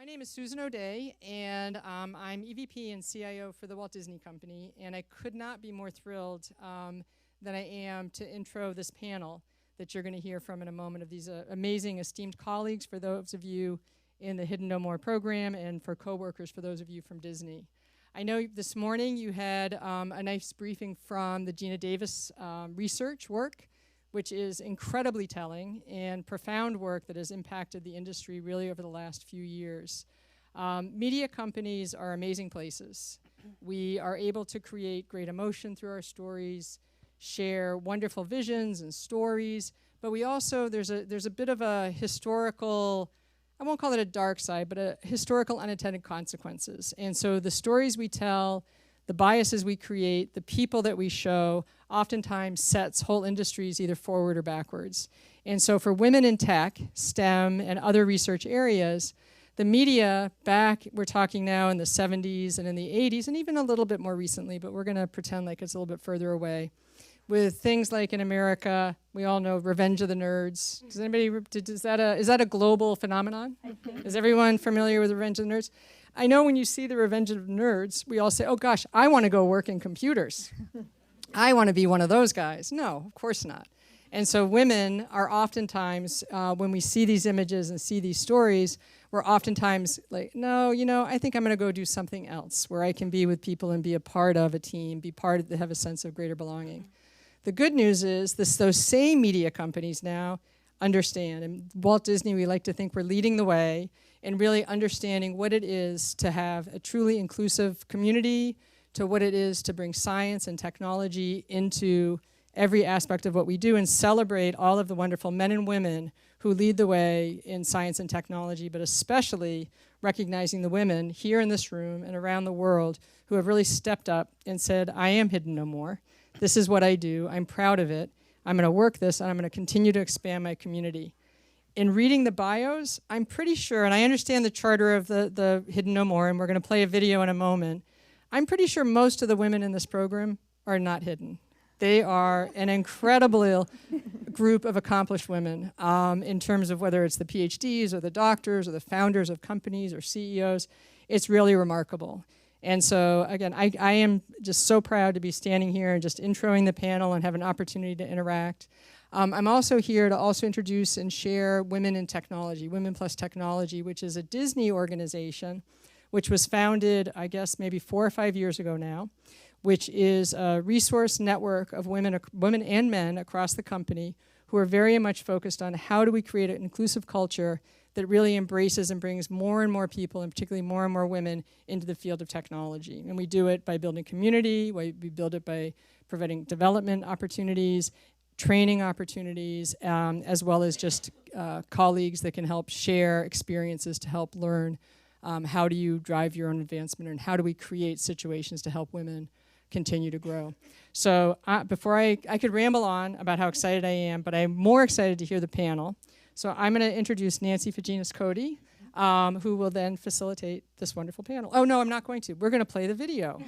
name is Susan O'Day, and I'm EVP and CIO for the Walt Disney Company, and I could not be more thrilled than I am to intro this panel that you're going to hear from in a moment of these amazing, esteemed colleagues for those of you in the Hidden No More program and for coworkers for those of you from Disney. I know this morning you had a nice briefing from the Gina Davis research work, which is incredibly telling and profound work that has impacted the industry really over the last few years. Media companies are amazing places. We are able to create great emotion through our stories, share wonderful visions and stories, but we also, there's a bit of a historical, I won't call it a dark side, but a historical unintended consequences. And so the stories we tell, the biases we create, the people that we show, oftentimes sets whole industries either forward or backwards. And so for women in tech, STEM, and other research areas, the media back, we're talking now in the 70s and in the 80s, and even a little bit more recently, but we're going to pretend like it's a little bit further away, with things like in America, we all know Revenge of the Nerds. Does anybody, is that a global phenomenon? I think. Is everyone familiar with Revenge of the Nerds? I know when you see the Revenge of the Nerds, we all say, oh gosh, I want to go work in computers. I want to be one of those guys. No, of course not. And so women are oftentimes, when we see these images and see these stories, we're oftentimes like, no, you know, I think I'm going to go do something else where I can be with people and be a part of a team, be part of, have a sense of greater belonging. The good news is those same media companies now understand. And Walt Disney, we like to think we're leading the way in really understanding what it is to have a truly inclusive community, to what it is to bring science and technology into every aspect of what we do and celebrate all of the wonderful men and women who lead the way in science and technology, but especially recognizing the women here in this room and around the world who have really stepped up and said, I am Hidden No More. This is what I do. I'm proud of it. I'm going to work this, and I'm going to continue to expand my community. In reading the bios, I'm pretty sure, and I understand the charter of the Hidden No More, and we're going to play a video in a moment. I'm pretty sure most of the women in this program are not hidden. They are an incredible group of accomplished women in terms of whether it's the PhDs or the doctors or the founders of companies or CEOs. It's really remarkable. And so, again, I am just so proud to be standing here and just introing the panel and have an opportunity to interact. I'm also here to also introduce and share Women in Technology, Women Plus Technology, which is a Disney organization which was founded, I guess, maybe 4 or 5 years ago now, which is a resource network of women and men across the company who are very much focused on how do we create an inclusive culture that really embraces and brings more and more people, and particularly more and more women, into the field of technology. And we do it by building community, we build it by providing development opportunities, training opportunities, as well as just colleagues that can help share experiences to help learn how do you drive your own advancement and how do we create situations to help women continue to grow. So before I could ramble on about how excited I am, but I'm more excited to hear the panel. So I'm going to introduce Nancy Faginas-Cody, who will then facilitate this wonderful panel. Oh, no, I'm not going to. We're going to play the video,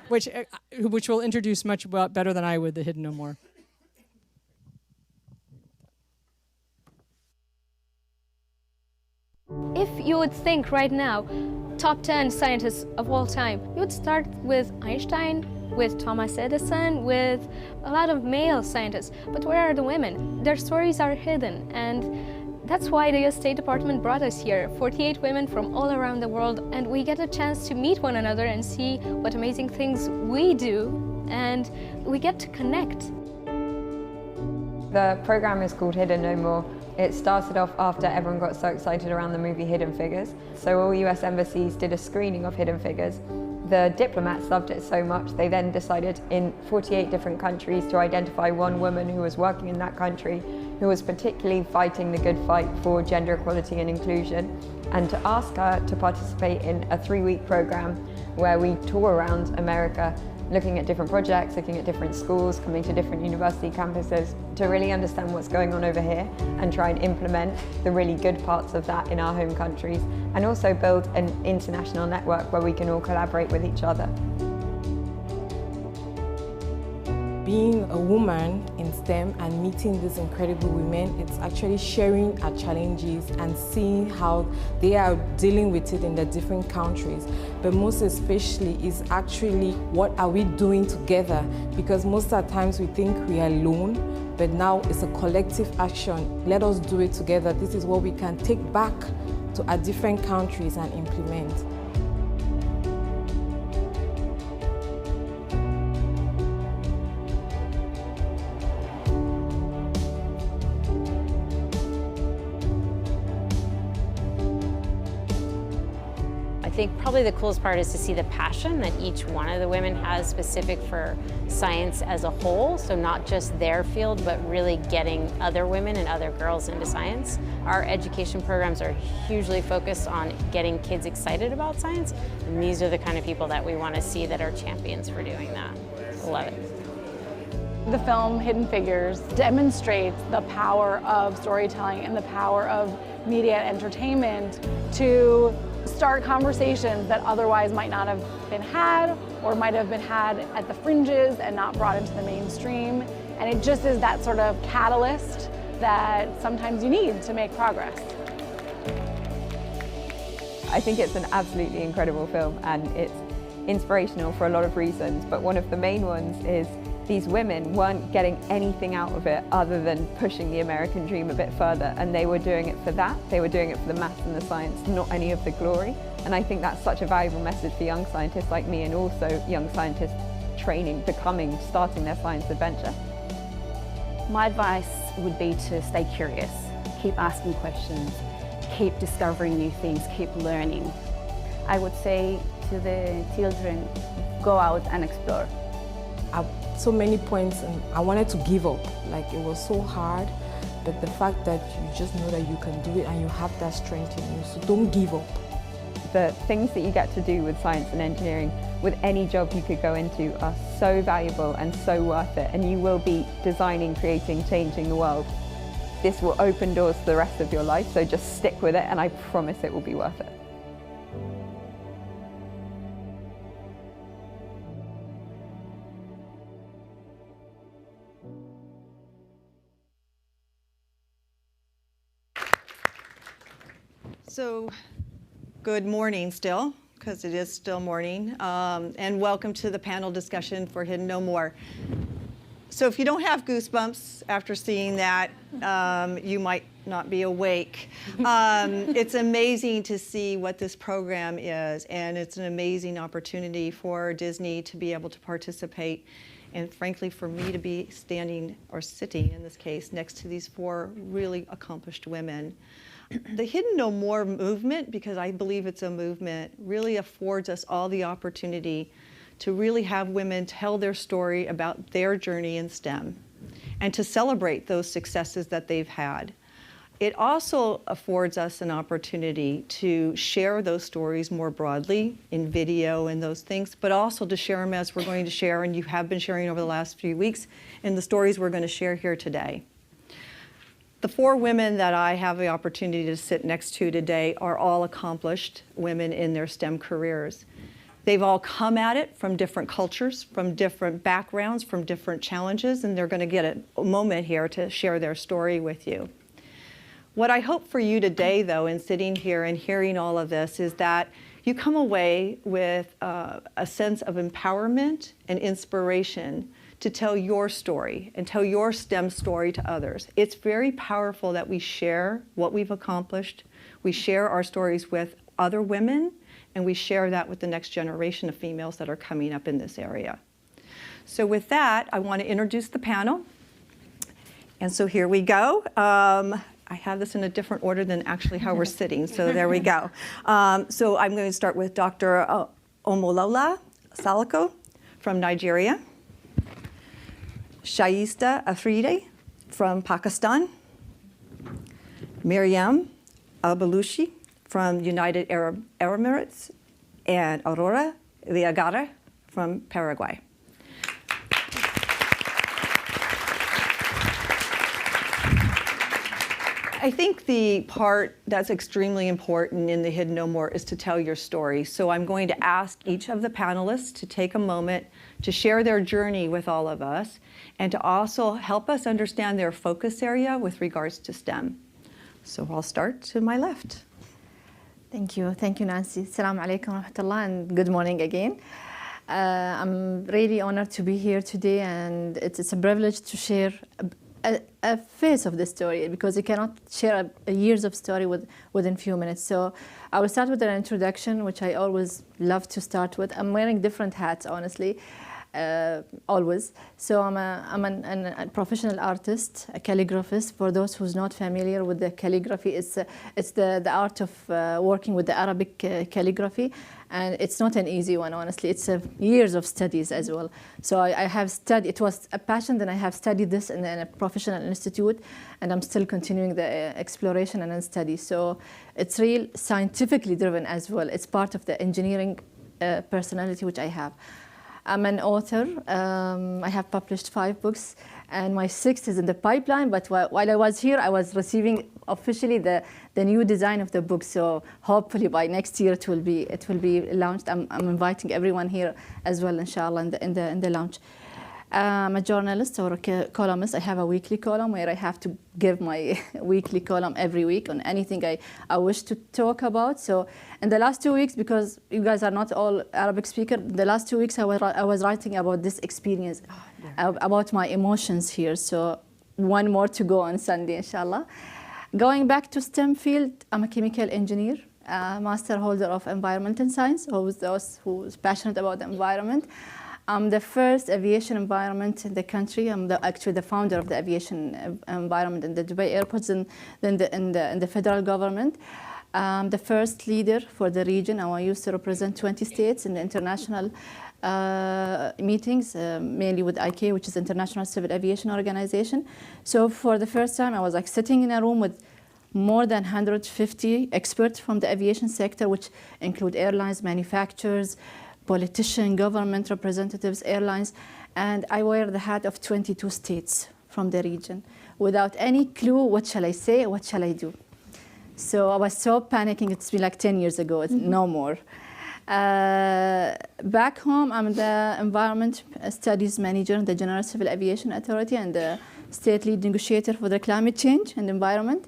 which will introduce much better than I would the Hidden No More. If you would think right now, top 10 scientists of all time, you would start with Einstein, with Thomas Edison, with a lot of male scientists. But where are the women? Their stories are hidden, and that's why the US State Department brought us here, 48 women from all around the world, and we get a chance to meet one another and see what amazing things we do, and we get to connect. The program is called Hidden No More. It started off after everyone got so excited around the movie Hidden Figures. So all US embassies did a screening of Hidden Figures. The diplomats loved it so much, they then decided in 48 different countries to identify one woman who was working in that country, who was particularly fighting the good fight for gender equality and inclusion, and to ask her to participate in a 3-week program where we tour around America, looking at different projects, looking at different schools, coming to different university campuses to really understand what's going on over here and try and implement the really good parts of that in our home countries, and also build an international network where we can all collaborate with each other. Being a woman in STEM and meeting these incredible women, it's actually sharing our challenges and seeing how they are dealing with it in the different countries. But most especially is actually what are we doing together, because most of the times we think we are alone, but now it's a collective action. Let us do it together. This is what we can take back to our different countries and implement. I think probably the coolest part is to see the passion that each one of the women has specific for science as a whole, so not just their field, but really getting other women and other girls into science. Our education programs are hugely focused on getting kids excited about science, and these are the kind of people that we want to see that are champions for doing that. I love it. The film Hidden Figures demonstrates the power of storytelling and the power of media and entertainment to start conversations that otherwise might not have been had or might have been had at the fringes and not brought into the mainstream. And it just is that sort of catalyst that sometimes you need to make progress. I think it's an absolutely incredible film and it's inspirational for a lot of reasons, but one of the main ones is these women weren't getting anything out of it other than pushing the American dream a bit further, and they were doing it for that. They were doing it for the maths and the science, not any of the glory. And I think that's such a valuable message for young scientists like me, and also young scientists training, becoming, starting their science adventure. My advice would be to stay curious, keep asking questions, keep discovering new things, keep learning. I would say to the children, go out and explore. So many points, and I wanted to give up. Like, it was so hard, but the fact that you just know that you can do it and you have that strength in you, so don't give up. The things that you get to do with science and engineering, with any job you could go into, are so valuable and so worth it, and you will be designing, creating, changing the world. This will open doors to the rest of your life, so just stick with it, and I promise it will be worth it. So, good morning still, because it is still morning, and welcome to the panel discussion for HiddenNoMore. So if you don't have goosebumps after seeing that, you might not be awake. It's amazing to see what this program is, and it's an amazing opportunity for Disney to be able to participate, and frankly for me to be standing, or sitting in this case, next to these four really accomplished women. The HiddenNoMore movement, because I believe it's a movement, really affords us all the opportunity to really have women tell their story about their journey in STEM and to celebrate those successes that they've had. It also affords us an opportunity to share those stories more broadly in video and those things, but also to share them as we're going to share, and you have been sharing over the last few weeks, in the stories we're going to share here today. The four women that I have the opportunity to sit next to today are all accomplished women in their STEM careers. They've all come at it from different cultures, from different backgrounds, from different challenges, and they're going to get a moment here to share their story with you. What I hope for you today, though, in sitting here and hearing all of this, is that you come away with a sense of empowerment and inspiration to tell your story and tell your STEM story to others. It's very powerful that we share what we've accomplished, we share our stories with other women, and we share that with the next generation of females that are coming up in this area. So with that, I want to introduce the panel. And so here we go. I have this in a different order than actually how we're sitting, so there we go. So I'm going to start with Dr. Omolola Salako from Nigeria. Shaista Afridi from Pakistan, Maryam Alblooshi from United Arab Emirates, and Aurora Villagra from Paraguay. I think the part that's extremely important in the Hidden No More is to tell your story. So I'm going to ask each of the panelists to take a moment to share their journey with all of us and to also help us understand their focus area with regards to STEM. So I'll start to my left. Thank you, Nancy. Assalamu alaikum wa rahmatullah, and good morning again. I'm really honored to be here today, and it's a privilege to share a phase of the story, because you cannot share years of story within few minutes. So I will start with an introduction, which I always love to start with. I'm wearing different hats, honestly, always. So I'm a professional artist, a calligraphist. For those who's not familiar with the calligraphy, it's the art of working with the Arabic calligraphy. And it's not an easy one, honestly. It's years of studies as well. So I have studied, it was a passion, then I have studied this in a professional institute, and I'm still continuing the exploration and study. So it's real scientifically driven as well. It's part of the engineering personality which I have. I'm an author. I have published 5 books, and my 6th is in the pipeline. But while I was here, I was receiving officially the new design of the book. So hopefully by next year it will be launched. I'm inviting everyone here as well, inshallah, in the launch. I'm a journalist or a columnist. I have a weekly column where I have to give my weekly column every week on anything I wish to talk about. So in the last 2 weeks, because you guys are not all Arabic speakers, the last 2 weeks I was writing about this experience, about my emotions here. So one more to go on Sunday, inshallah. Going back to STEM field, I'm a chemical engineer, master holder of environmental science, who's passionate about the environment. I'm the first aviation environment in the country. I'm actually the founder of the aviation environment in the Dubai airports and in the federal government. I'm the first leader for the region. I used to represent 20 states in the international meetings, mainly with ICAO, which is International Civil Aviation Organization. So for the first time, I was like sitting in a room with more than 150 experts from the aviation sector, which include airlines, manufacturers, politicians, government representatives, airlines, and I wear the hat of 22 states from the region without any clue, what shall I say, what shall I do? So I was so panicking. It's been like 10 years ago, it's no more. Back home, I'm the Environment Studies Manager in the General Civil Aviation Authority and the State Lead Negotiator for the Climate Change and Environment,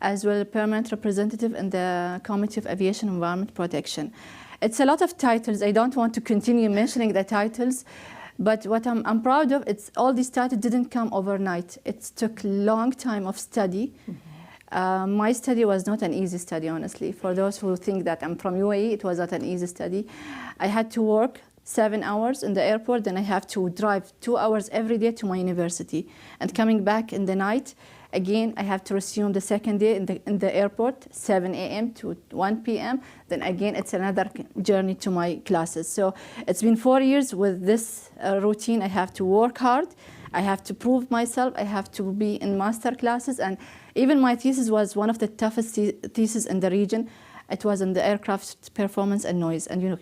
as well as Permanent Representative in the Committee of Aviation Environment Protection. It's a lot of titles. I don't want to continue mentioning the titles, but what I'm proud of, it's all these titles didn't come overnight. It took a long time of study. My study was not an easy study, honestly. For those who think that I'm from UAE, it was not an easy study. I had to work 7 hours in the airport, then I have to drive 2 hours every day to my university. And coming back in the night, again, I have to resume the second day in the airport, 7 a.m. to 1 p.m. Then again, it's another journey to my classes. So it's been 4 years with this routine. I have to work hard. I have to prove myself. I have to be in master classes. And even my thesis was one of the toughest theses in the region. It was in the aircraft performance and noise. And you know,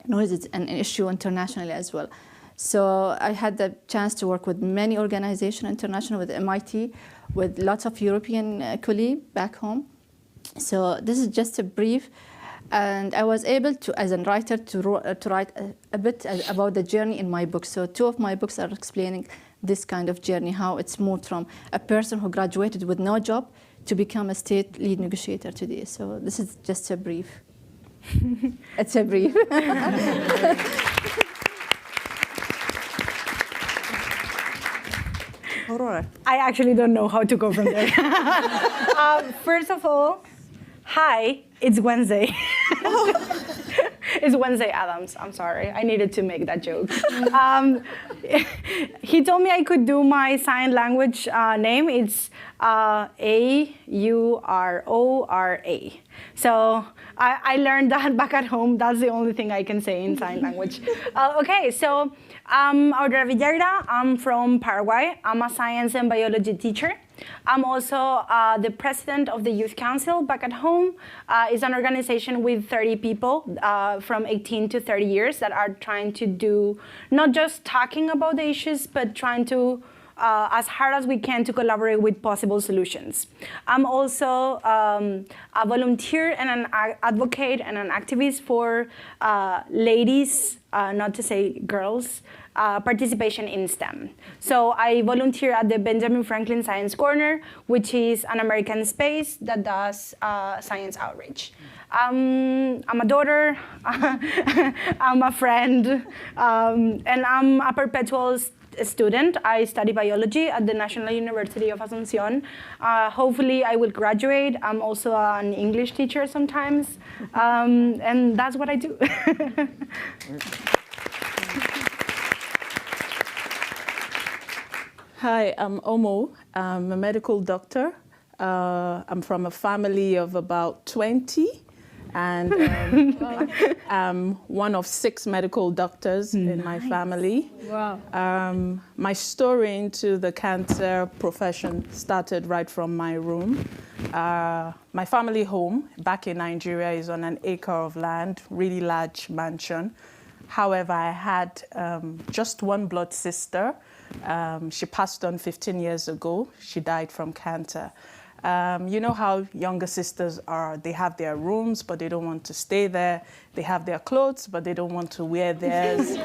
noise is an issue internationally as well. So I had the chance to work with many organizations, international, with MIT, with lots of European colleagues back home. So this is just a brief. And I was able to, as a writer, to write a bit about the journey in my book. So 2 of my books are explaining this kind of journey, how it's moved from a person who graduated with no job to become a state lead negotiator today. So this is just a brief. It's a brief. Aurora. I actually don't know how to go from there. First of all, hi, it's Wednesday. It's Wednesday Adams. I'm sorry. I needed to make that joke. He told me I could do my sign language name. It's A-U-R-O-R-A. So I learned that back at home. That's the only thing I can say in sign language. Okay, so Aurora Villagra. I'm from Paraguay. I'm a science and biology teacher. I'm also the president of the Youth Council back at home. It's an organization with 30 people from 18 to 30 years that are trying to do not just talking about the issues, but trying to as hard as we can to collaborate with possible solutions. I'm also a volunteer and an advocate and an activist for ladies, not to say girls, participation in STEM. So I volunteer at the Benjamin Franklin Science Corner, which is an American space that does science outreach. I'm a daughter, I'm a friend, and I'm a perpetual student. I study biology at the National University of Asunción. Hopefully I will graduate. I'm also an English teacher sometimes, and that's what I do. Hi, I'm Omo. I'm a medical doctor. I'm from a family of about 20. And I'm one of 6 medical doctors in my family. Wow. My story into the cancer profession started right from my room. My family home back in Nigeria is on an acre of land, really large mansion. However, I had just one blood sister. She passed on 15 years ago. She died from cancer. You know how younger sisters are. They have their rooms, but they don't want to stay there. They have their clothes, but they don't want to wear theirs.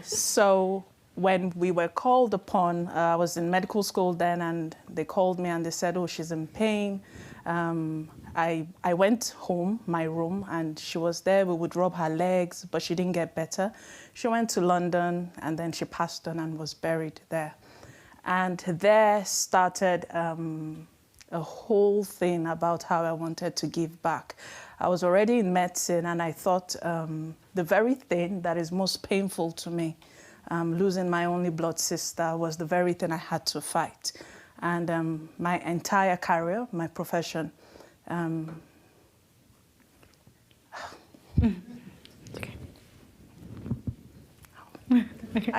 So when we were called upon, I was in medical school then, and they called me and they said, oh, she's in pain. I went home, my room, and she was there. We would rub her legs, but she didn't get better. She went to London, and then she passed on and was buried there. And there started a whole thing about how I wanted to give back. I was already in medicine, and I thought the very thing that is most painful to me, losing my only blood sister, was the very thing I had to fight. And my entire career, my profession, I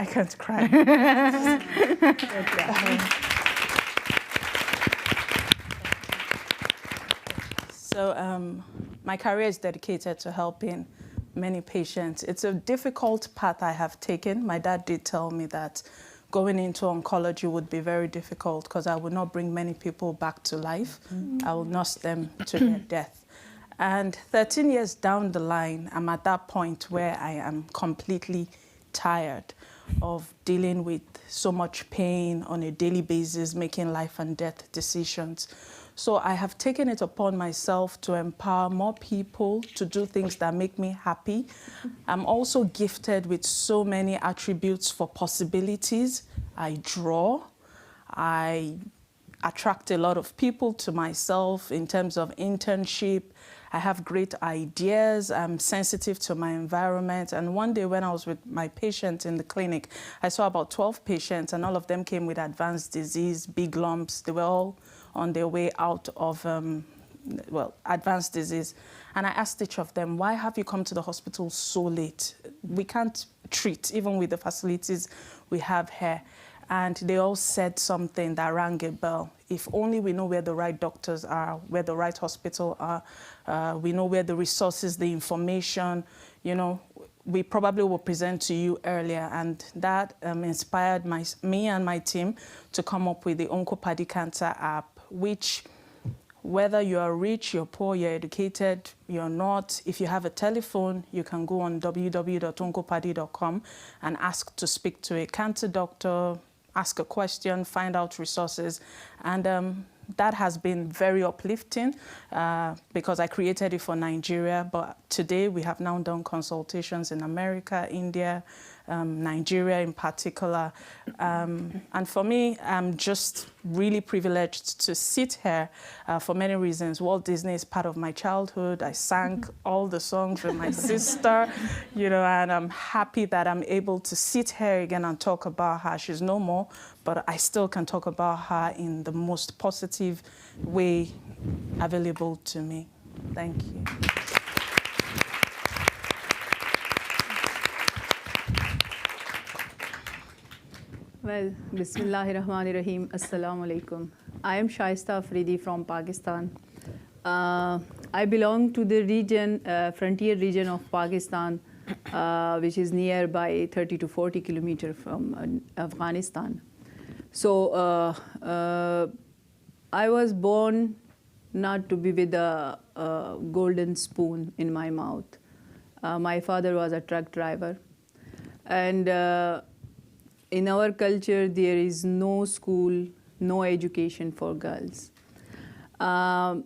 can't cry. So my career is dedicated to helping many patients. It's a difficult path I have taken. My dad did tell me that going into oncology would be very difficult because I would not bring many people back to life. I will nurse them to their death. And 13 years down the line, I'm at that point where I am completely tired of dealing with so much pain on a daily basis, making life and death decisions. So I have taken it upon myself to empower more people to do things that make me happy. I'm also gifted with so many attributes for possibilities. I draw. I attract a lot of people to myself in terms of internship. I have great ideas. I'm sensitive to my environment. And one day when I was with my patient in the clinic, I saw about 12 patients, and all of them came with advanced disease, big lumps. They were all on their way out of, advanced disease. And I asked each of them, why have you come to the hospital so late? We can't treat, even with the facilities we have here. And they all said something that rang a bell. If only we know where the right doctors are, where the right hospital are, we know where the resources, the information, we probably will present to you earlier. And that inspired me and my team to come up with the Oncopadi Cancer app, which, whether you are rich, you're poor, you're educated, you're not, if you have a telephone, you can go on www.oncopadi.com and ask to speak to a cancer doctor, ask a question, find out resources. And that has been very uplifting because I created it for Nigeria. But today we have now done consultations in America, India, Nigeria in particular. And for me, I'm just really privileged to sit here for many reasons. Walt Disney is part of my childhood. I sang all the songs with my sister, and I'm happy that I'm able to sit here again and talk about her. She's no more, but I still can talk about her in the most positive way available to me. Thank you. Well, Bismillahirrahmanirrahim. Assalamu alaikum. I am Shaista Afridi from Pakistan. I belong to the region, frontier region of Pakistan, which is nearby 30 to 40 kilometers from Afghanistan. So I was born not to be with a golden spoon in my mouth. My father was a truck driver. And in our culture, there is no school, no education for girls. One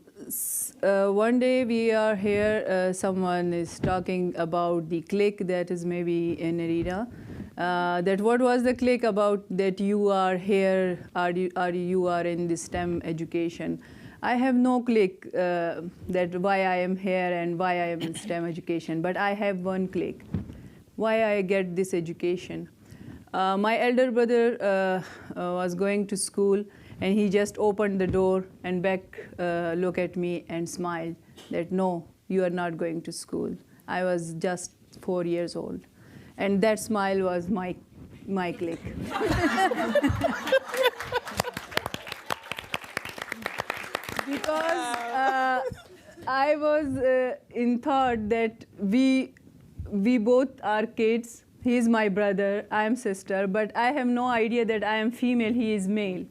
day we are here, someone is talking about the clique that is maybe in arena. That what was the clique about that you are here, you are in the STEM education. I have no clique that why I am here and why I am in STEM education, but I have one clique. Why I get this education. My elder brother was going to school, and he just opened the door and back looked at me and smiled that, no, you are not going to school. I was just 4 years old. And that smile was my clique. Because I was in thought that we both are kids. He is my brother, I am sister, but I have no idea that I am female, he is male.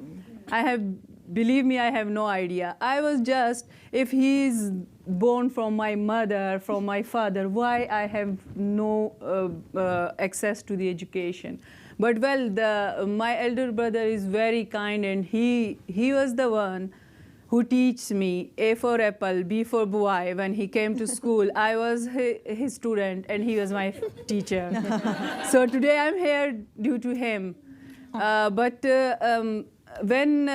Believe me, I have no idea. I was just, if he is born from my mother, from my father, why I have no access to the education? But well, my elder brother is very kind, and he was the one who teaches me A for apple, B for boy. When he came to school, I was his student, and he was my teacher. So today I'm here due to him. When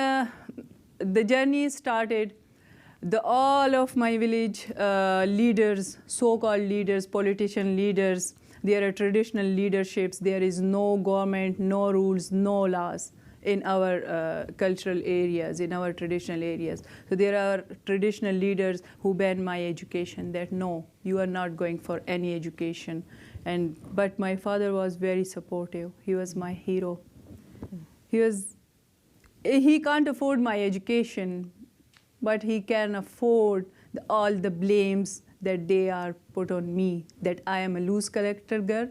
the journey started, all of my village leaders, so-called leaders, politician leaders, there are traditional leaderships. There is no government, no rules, no laws in our cultural areas, in our traditional areas. So there are traditional leaders who ban my education, that no, you are not going for any education. But my father was very supportive. He was my hero. He can't afford my education, but he can afford all the blames that they are put on me, that I am a loose collector girl.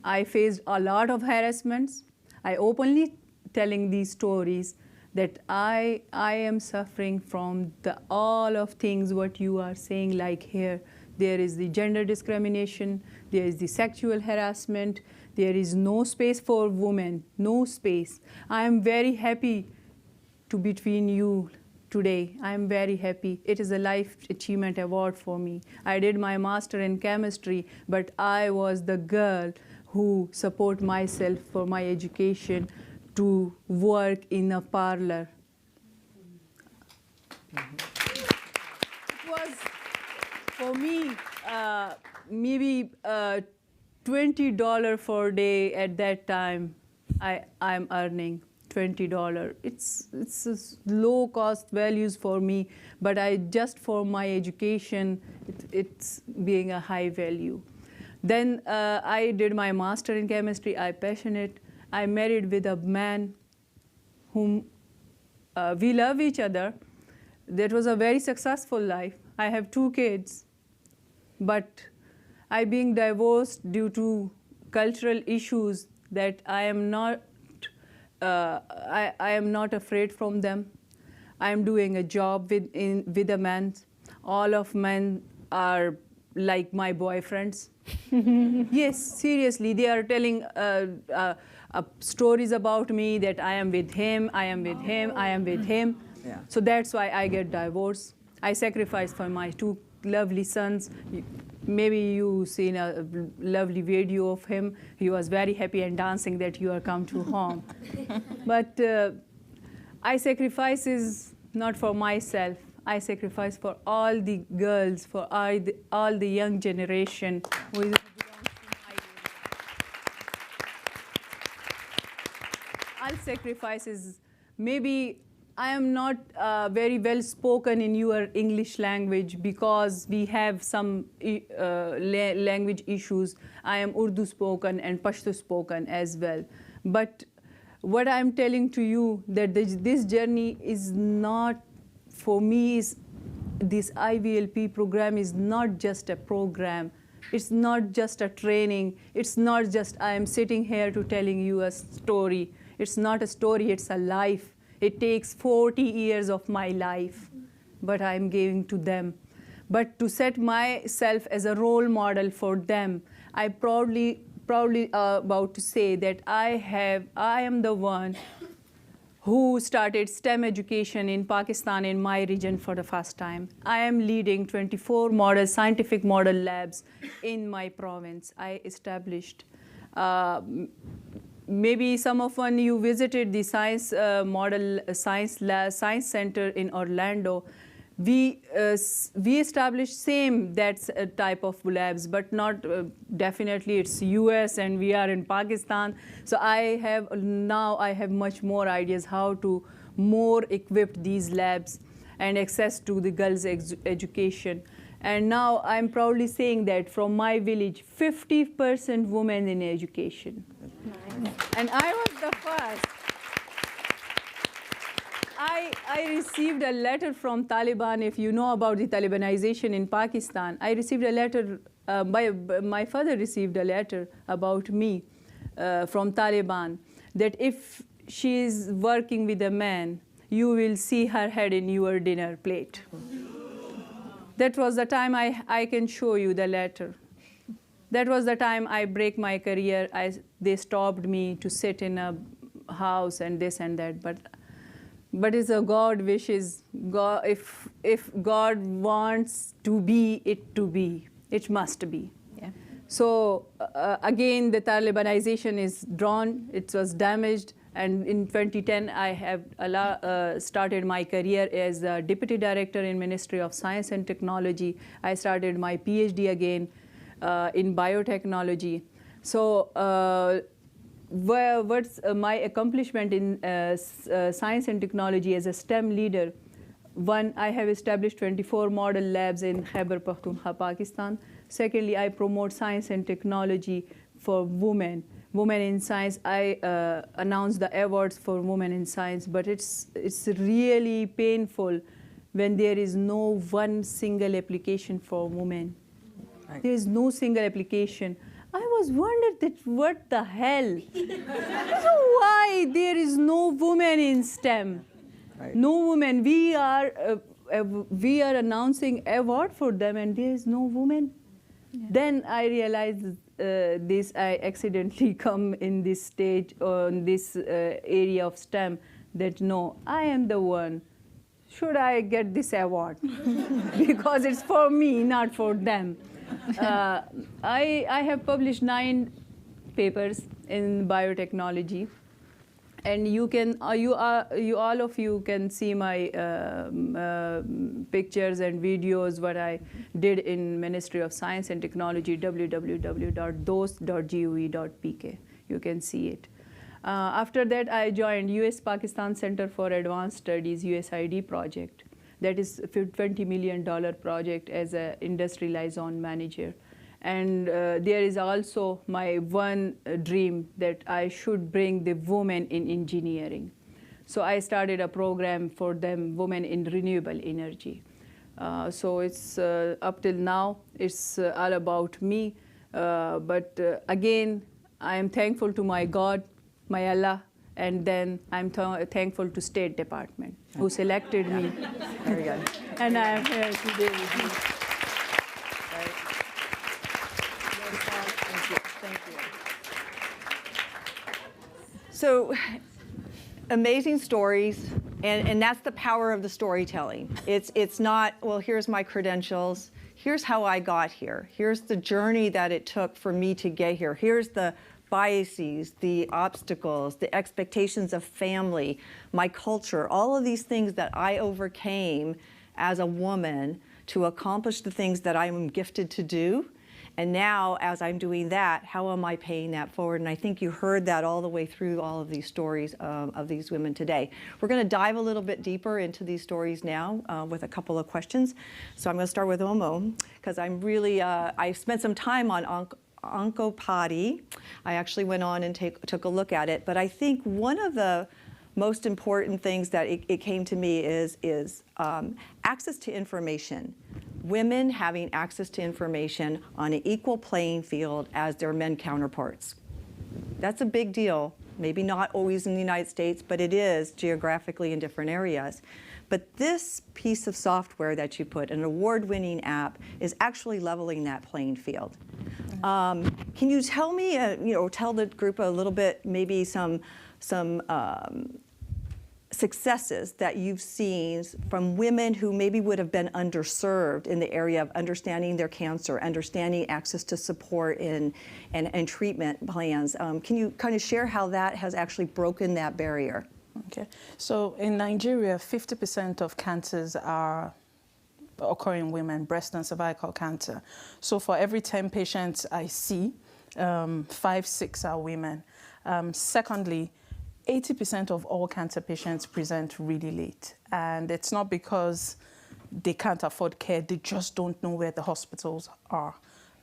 I faced a lot of harassments. I openly telling these stories that I am suffering from all of things what you are saying, like here. There is the gender discrimination, there is the sexual harassment, there is no space for women, no space. I am very happy to be between you today. I am very happy. It is a life achievement award for me. I did my master in chemistry, but I was the girl who support myself for my education to work in a parlor. It was, for me, maybe $20 for day at that time. I'm earning $20. It's a low cost values for me, but just for my education, it's being a high value. Then I did my master in chemistry. I passionate. I married with a man whom we love each other. That was a very successful life. I have 2 kids, but I being divorced due to cultural issues that I am not afraid from them. I am doing a job with a man. All of men are like my boyfriends. Yes, seriously, they are telling stories about me that I am with him, I am with him, I am with him. Yeah. So that's why I get divorced. I sacrificed for my 2 lovely sons. Maybe you've seen a lovely video of him. He was very happy and dancing that you are come to home. But I sacrifice is not for myself. I sacrifice for all the girls, for all the young generation who belongs to my area. All sacrifices. Maybe I am not very well spoken in your English language because we have some language issues. I am Urdu spoken and Pashto spoken as well. But what I am telling to you that this journey is not, for me, this IVLP program is not just a program. It's not just a training. It's not just I am sitting here to telling you a story. It's not a story, it's a life. It takes 40 years of my life, but I'm giving to them. But to set myself as a role model for them, I proudly about to say that I am the one who started STEM education in Pakistan in my region for the first time. I am leading 24 scientific model labs in my province. I established, maybe some of you visited the science science center in Orlando. We established that type of labs, but not definitely it's US and we are in Pakistan. So I have much more ideas how to more equip these labs and access to the girls' education. And now I'm proudly saying that from my village, 50% women in education. Nice. And I was the first. I received a letter from Taliban. If you know about the Talibanization in Pakistan, I received a letter, my father received a letter about me from Taliban, that if she is working with a man, you will see her head in your dinner plate. That was the time I can show you the letter. That was the time I break my career. They stopped me to sit in a house and this and that. But it's a God wishes. God, if God wants to be, it must be. Yeah. So again, the Talibanization is drawn. It was damaged. And in 2010, I have started my career as a deputy director in Ministry of Science and Technology. I started my PhD again in biotechnology. So what's my accomplishment in science and technology as a STEM leader? One, I have established 24 model labs in Khyber Pakhtunkhwa, Pakistan. Secondly, I promote science and technology for women. Women in science, I announced the awards for women in science, but it's really painful when there is no one single application for women. Right. There is no single application. I was wondered that what the hell? So why there is no woman in STEM? Right. No woman. We are announcing award for them, and there is no woman. Yeah. Then I realized this. I accidentally come in this stage on this area of STEM. That no, I am the one. Should I get this award? Because it's for me, not for them. I have published 9 papers in biotechnology, and you can all of you can see my pictures and videos what I did in Ministry of Science and Technology, www.dost.gov.pk. You can see it. After that, I joined US-Pakistan Center for Advanced Studies USAID project. That is a $20 million project as an industry liaison manager. And there is also my one dream that I should bring the women in engineering. So I started a program for them, women in renewable energy. So it's up till now, it's all about me. But again, I am thankful to my God, my Allah, and then I'm thankful to State Department who selected me. Very good. And I am here today with you. Right. Thank you. So amazing stories, and that's the power of the storytelling. It's not, well, here's my credentials, here's how I got here, here's the journey that it took for me to get here, here's the biases, the obstacles, the expectations of family, my culture, all of these things that I overcame as a woman to accomplish the things that I'm gifted to do. And now, as I'm doing that, how am I paying that forward? And I think you heard that all the way through all of these stories of these women today. We're going to dive a little bit deeper into these stories now with a couple of questions. So I'm going to start with Omo, because I'm really, I spent some time on Oncopody. I actually went on and took a look at it, but I think one of the most important things that it came to me is access to information. Women having access to information on an equal playing field as their men counterparts. That's a big deal maybe not always in the United States, but it is geographically in different areas. But this piece of software that you put, an award-winning app, is actually leveling that playing field. Can you tell me, tell the group a little bit, maybe some successes that you've seen from women who maybe would have been underserved in the area of understanding their cancer, understanding access to support and treatment plans. Can you kind of share how that has actually broken that barrier? Okay, so in Nigeria, 50% of cancers are occurring in women, breast and cervical cancer. So for every 10 patients I see, 5, 6 are women. Secondly, 80% of all cancer patients present really late. And it's not because they can't afford care, they just don't know where the hospitals are.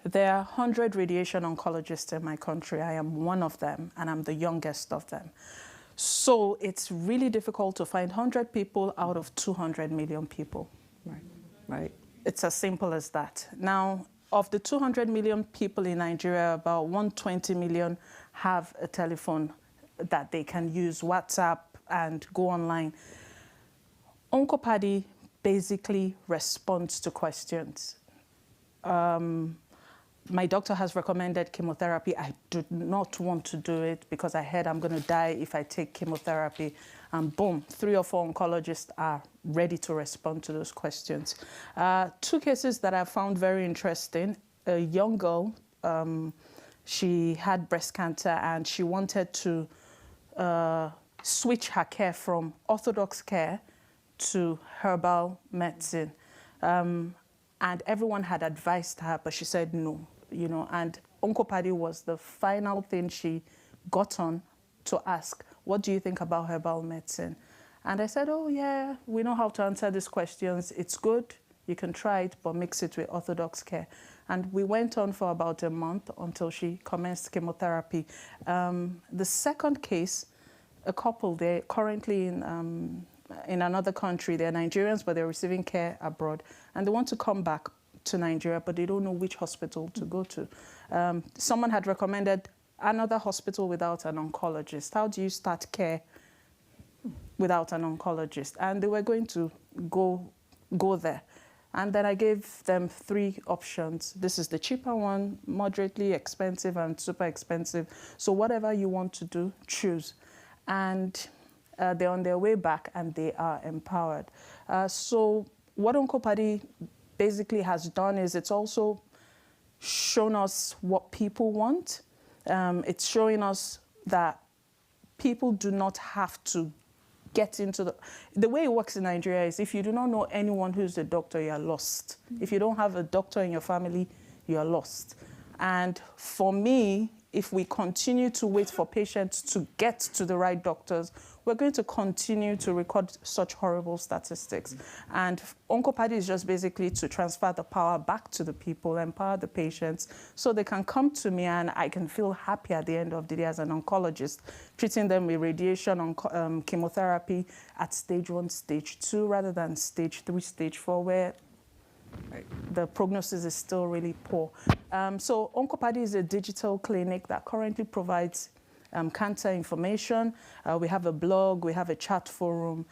There are 100 radiation oncologists in my country. I am one of them, and I'm the youngest of them. So it's really difficult to find 100 people out of 200 million people. Right, right. It's as simple as that. Now, of the 200 million people in Nigeria, about 120 million have a telephone that they can use, WhatsApp, and go online. Oncopadi basically responds to questions. My doctor has recommended chemotherapy. I do not want to do it because I heard I'm going to die if I take chemotherapy. And boom, 3 or 4 oncologists are ready to respond to those questions. 2 cases that I found very interesting. A young girl, she had breast cancer and she wanted to switch her care from orthodox care to herbal medicine. And everyone had advised her, but she said no. And Oncopadi was the final thing she got on to ask, what do you think about herbal medicine? And I said, oh yeah, we know how to answer these questions. It's good, you can try it, but mix it with orthodox care. And we went on for about a month until she commenced chemotherapy. The second case, a couple, they're currently in another country. They're Nigerians, but they're receiving care abroad. And they want to come back to Nigeria, but they don't know which hospital to go to. Someone had recommended another hospital without an oncologist. How do you start care without an oncologist? And they were going to go there. And then I gave them 3 options. This is the cheaper one, moderately expensive, and super expensive. So whatever you want to do, choose. And they're on their way back and they are empowered. So what Oncopadi basically has done is it's also shown us what people want. It's showing us that people do not have to get into the way it works in Nigeria is if you do not know anyone who's a doctor, you're lost. If you don't have a doctor in your family, you're lost. And for me, if we continue to wait for patients to get to the right doctors, we're going to continue to record such horrible statistics. And Oncopadi is just basically to transfer the power back to the people, empower the patients, so they can come to me and I can feel happy at the end of the day as an oncologist, treating them with radiation, chemotherapy at stage 1, stage 2, rather than stage 3, stage 4, where the prognosis is still really poor. So Oncopadi is a digital clinic that currently provides cancer information. We have a blog, we have a chat forum.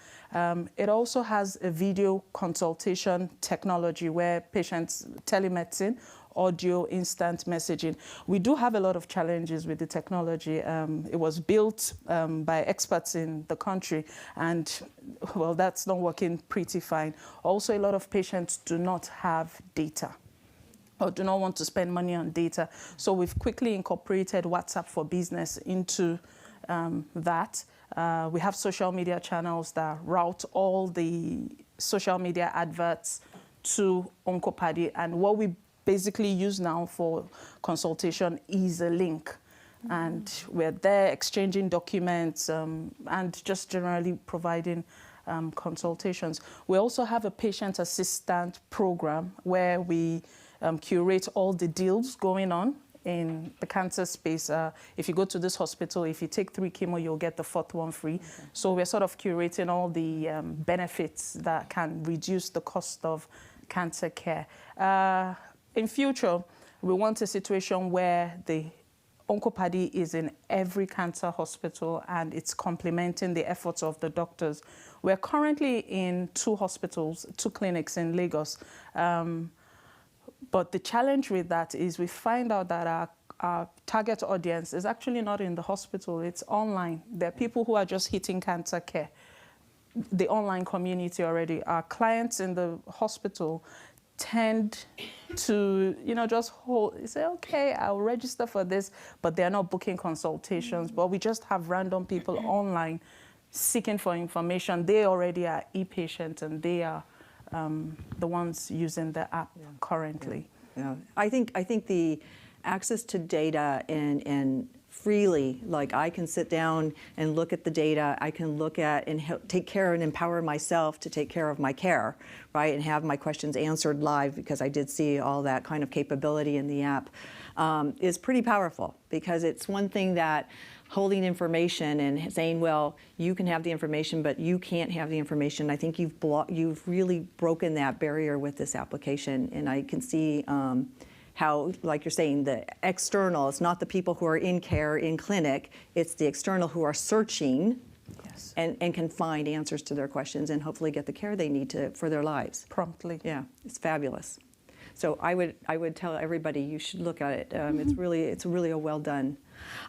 It also has a video consultation technology where patients, telemedicine, audio, instant messaging. We do have a lot of challenges with the technology. It was built by experts in the country, and well, that's not working pretty fine. Also, a lot of patients do not have data or do not want to spend money on data. So we've quickly incorporated WhatsApp for Business into that. We have social media channels that route all the social media adverts to Oncopadi, and what we basically use now for consultation is a link. And we're there exchanging documents and just generally providing consultations. We also have a patient assistant program where we curate all the deals going on in the cancer space. If you go to this hospital, if you take 3 chemo, you'll get the 4th one free. Okay. So we're sort of curating all the benefits that can reduce the cost of cancer care. In future, we want a situation where the Oncopady is in every cancer hospital, and it's complementing the efforts of the doctors. We're currently in 2 hospitals, 2 clinics in Lagos. But the challenge with that is we find out that our target audience is actually not in the hospital, it's online. There are people who are just hitting cancer care, the online community already. Our clients in the hospital tend to, just say, okay, I'll register for this, but they're not booking consultations. But we just have random people online seeking for information. They already are e-patients, and they are the ones using the app currently. Yeah. I think the access to data and freely, like I can sit down and look at the data, I can look at and take care and empower myself to take care of my care, right, and have my questions answered live, because I did see all that kind of capability in the app, is pretty powerful, because it's one thing that holding information and saying, well, you can have the information, but you can't have the information. I think you've really broken that barrier with this application, and I can see how, like you're saying, the external, it's not the people who are in care, in clinic, it's the external who are searching and can find answers to their questions and hopefully get the care they need for their lives. Promptly. Yeah, it's fabulous. So I would tell everybody you should look at it. It's really a well done.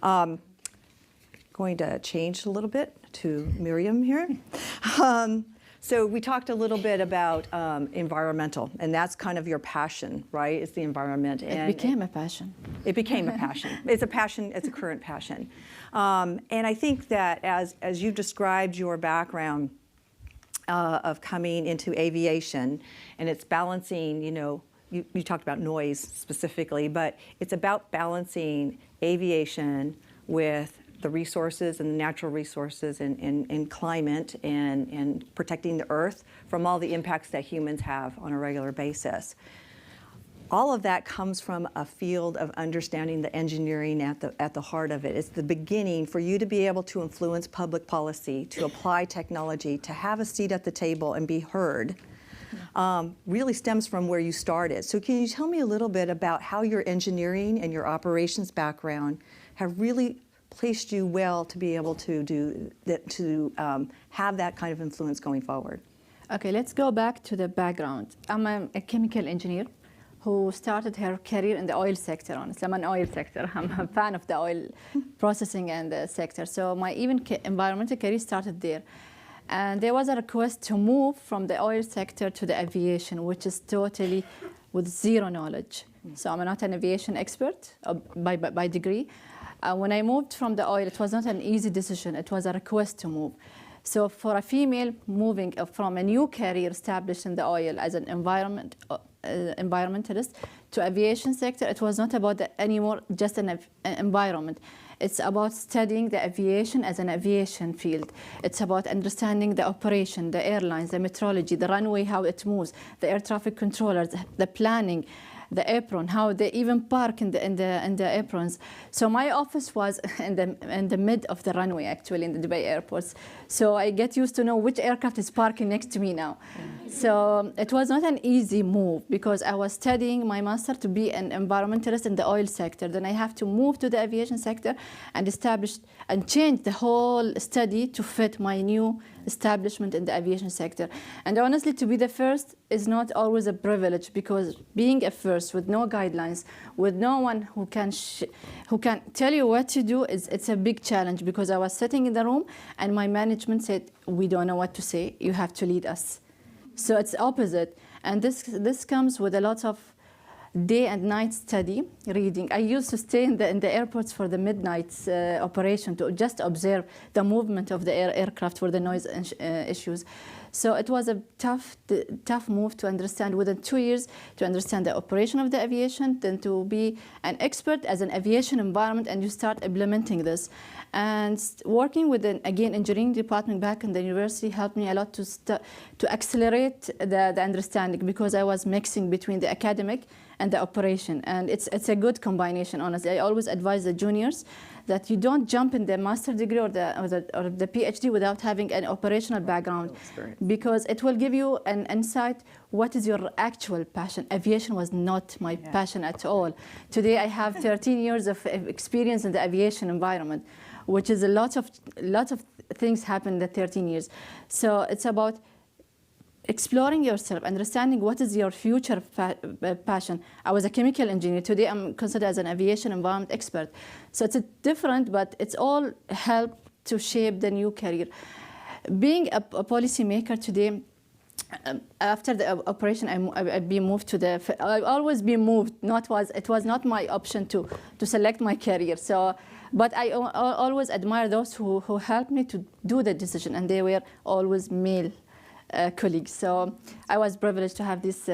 Going to change a little bit to Maryam here. So we talked a little bit about environmental, and that's kind of your passion, right? It's the environment. It became a passion. It became a passion. It's a passion. It's a current passion. And I think that as you described your background of coming into aviation, and it's balancing, you talked about noise specifically, but it's about balancing aviation with the resources and the natural resources and climate and protecting the earth from all the impacts that humans have on a regular basis. All of that comes from a field of understanding the engineering at the heart of it. It's the beginning for you to be able to influence public policy, to apply technology, to have a seat at the table and be heard. Really stems from where you started. So can you tell me a little bit about how your engineering and your operations background have really placed you well to be able to do that, to have that kind of influence going forward? Okay, let's go back to the background. I'm a chemical engineer who started her career in the oil sector. Honestly, I'm an oil sector. I'm a fan of the oil processing and the sector. So my environmental career started there. And there was a request to move from the oil sector to the aviation, which is totally with zero knowledge. So I'm not an aviation expert by degree. When I moved from the oil, it was not an easy decision. It was a request to move. So for a female moving from a new career established in the oil as an environmentalist to aviation sector, it was not about anymore just an environment. It's about studying the aviation as an aviation field. It's about understanding the operation, the airlines, the metrology, the runway, how it moves, the air traffic controllers, the planning, the apron, how they even park in the aprons. So my office was in the mid of the runway, actually, in the Dubai airports. So I get used to know which aircraft is parking next to me now. So it was not an easy move because I was studying my master to be an environmentalist in the oil sector. Then I have to move to the aviation sector and establish and change the whole study to fit my new establishment in the aviation sector. And honestly, to be the first is not always a privilege, because being a first with no guidelines, with no one who can tell you what to do, it's a big challenge, because I was sitting in the room and my management said, we don't know what to say, you have to lead us. So it's opposite. And this comes with a lot of day and night study, reading. I used to stay in the airports for the midnight operation to just observe the movement of the aircraft for the noise issues. So it was a tough move to understand within 2 years, to understand the operation of the aviation, then to be an expert as an aviation environment, and you start implementing this. And working with an engineering department back in the university helped me a lot to accelerate the understanding, because I was mixing between the academic and the operation. And it's a good combination, honestly. I always advise the juniors that you don't jump in the master degree or the PhD without having an operational background, because it will give you an insight what is your actual passion. Aviation was not my passion at all. Today I have 13 years of experience in the aviation environment, which is a lot of things happen in the 13 years. So it's about exploring yourself, understanding what is your future passion. I was a chemical engineer. Today I'm considered as an aviation environment expert. So it's different, but it's all help to shape the new career. Being a policymaker today, after the operation, I'd be moved to the. I've always been moved. It was not my option to select my career. So, but I always admire those who helped me to do the decision, and they were always male colleagues. So I was privileged to have this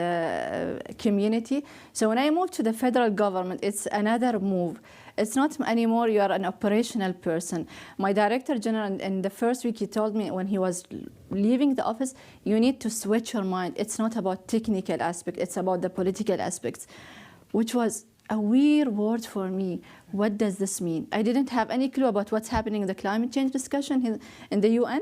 community. So when I moved to the federal government, it's another move. It's not anymore you are an operational person. My director general, in the first week, he told me when he was leaving the office, you need to switch your mind. It's not about technical aspect, it's about the political aspects, which was a weird word for me. What does this mean? I didn't have any clue about what's happening in the climate change discussion in the UN.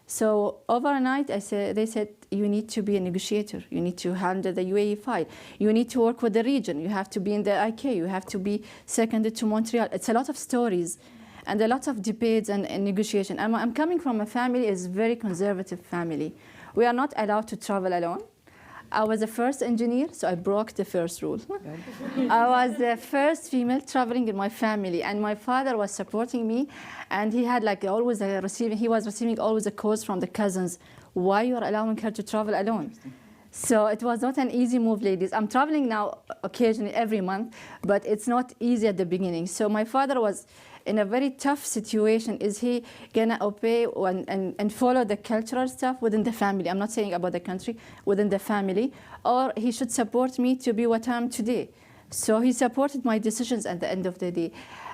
So overnight, they said, you need to be a negotiator. You need to handle the UAE file. You need to work with the region. You have to be in the IK. You have to be seconded to Montreal. It's a lot of stories and a lot of debates and negotiation. I'm coming from a family, is very conservative family. We are not allowed to travel alone. I was the first engineer, so I broke the first rule. I was the first female traveling in my family, and my father was supporting me, and he had like always he was receiving always a calls from the cousins. Why you are allowing her to travel alone? So it was not an easy move, ladies. I'm traveling now occasionally every month, but it's not easy at the beginning. So my father was in a very tough situation. Is he gonna obey and follow the cultural stuff within the family? I'm not saying about the country, within the family, or he should support me to be what I am today. So he supported my decisions at the end of the day.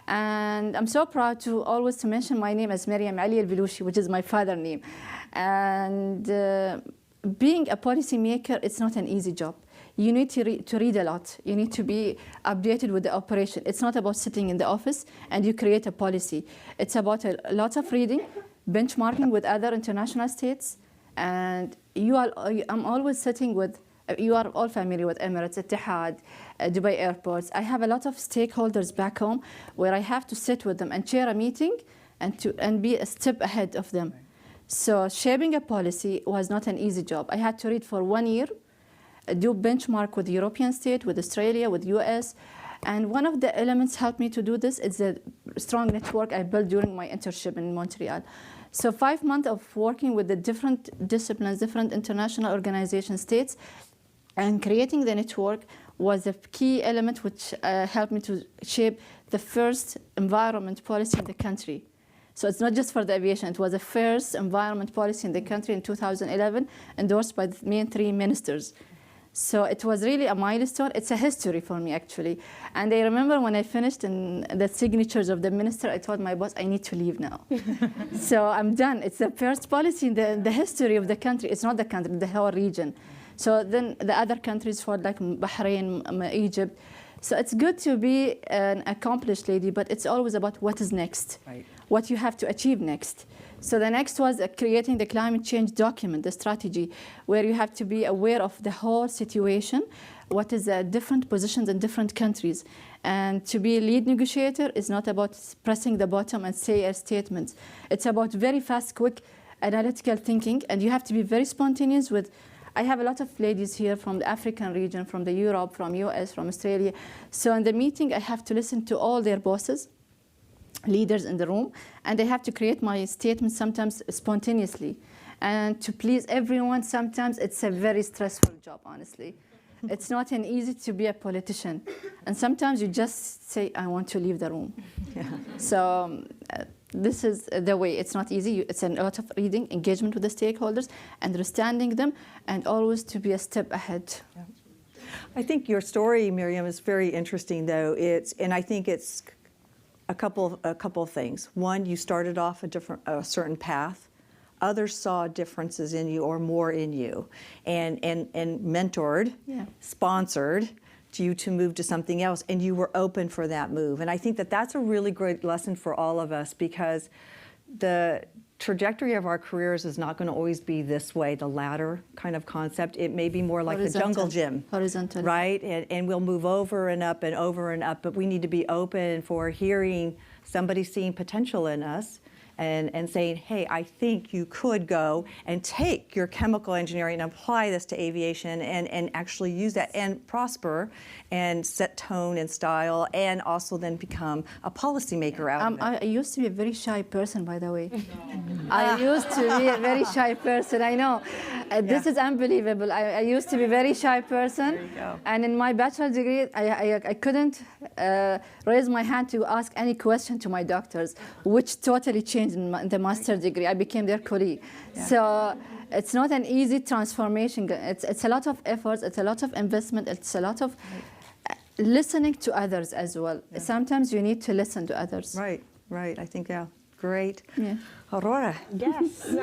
And I'm so proud to always mention my name as Maryam Alblooshi, which is my father's name. And being a policymaker, it's not an easy job. You need to read a lot. You need to be updated with the operation. It's not about sitting in the office and you create a policy. It's about a lot of reading, benchmarking with other international states. And I'm always sitting with, you are all familiar with Emirates, Etihad, Dubai airports. I have a lot of stakeholders back home where I have to sit with them and chair a meeting and be a step ahead of them. So shaping a policy was not an easy job. I had to read for 1 year, do benchmark with European state, with Australia, with US. And one of the elements helped me to do this is the strong network I built during my internship in Montreal. So 5 months of working with the different disciplines, different international organization states, and creating the network was a key element which helped me to shape the first environment policy in the country. So it's not just for the aviation, it was the first environment policy in the country in 2011, endorsed by the main 3 ministers. So it was really a milestone. It's a history for me, actually. And I remember when I finished in the signatures of the minister, I told my boss, I need to leave now. So I'm done. It's the first policy in the history of the country. It's not the country, the whole region. So then the other countries for like Bahrain, Egypt. So it's good to be an accomplished lady, but it's always about what is next, what you have to achieve next. So the next was creating the climate change document, the strategy, where you have to be aware of the whole situation, what is the different positions in different countries. And to be a lead negotiator is not about pressing the button and say a statement. It's about very fast, quick, analytical thinking, and you have to be very spontaneous with. I have a lot of ladies here from the African region, from the Europe, from US, from Australia. So in the meeting, I have to listen to all their bosses, leaders in the room, and I have to create my statement sometimes spontaneously. And to please everyone, sometimes it's a very stressful job, honestly. It's not an easy to be a politician. And sometimes you just say, I want to leave the room. Yeah. So this is the way. It's not easy. It's a lot of reading, engagement with the stakeholders, understanding them, and always to be a step ahead. Yeah. I think your story, Maryam, is very interesting, though. And I think it's a couple of things. One, you started off a certain path. Others saw differences in you or more in you, and mentored, sponsored you to move to something else, and you were open for that move. And I think that that's a really great lesson for all of us, because the trajectory of our careers is not going to always be this way, the ladder kind of concept. It may be more like the jungle gym, horizontal, right? And we'll move over and up and over and up, but we need to be open for hearing somebody seeing potential in us and saying, hey, I think you could go and take your chemical engineering and apply this to aviation and actually use that and prosper and set tone and style, and also then become a policymaker out of it. I used to be a very shy person, by the way. I used to be a very shy person, I know. This is unbelievable. I used to be a very shy person. There you go. And in my bachelor degree, I couldn't raise my hand to ask any question to my doctors, which totally changed in the master degree. I became their colleague. Yeah. So it's not an easy transformation. It's a lot of efforts, it's a lot of investment, it's a lot of listening to others as well. Yeah. Sometimes you need to listen to others. Right, right. I think, yeah, great. Yeah. Aurora. Yes.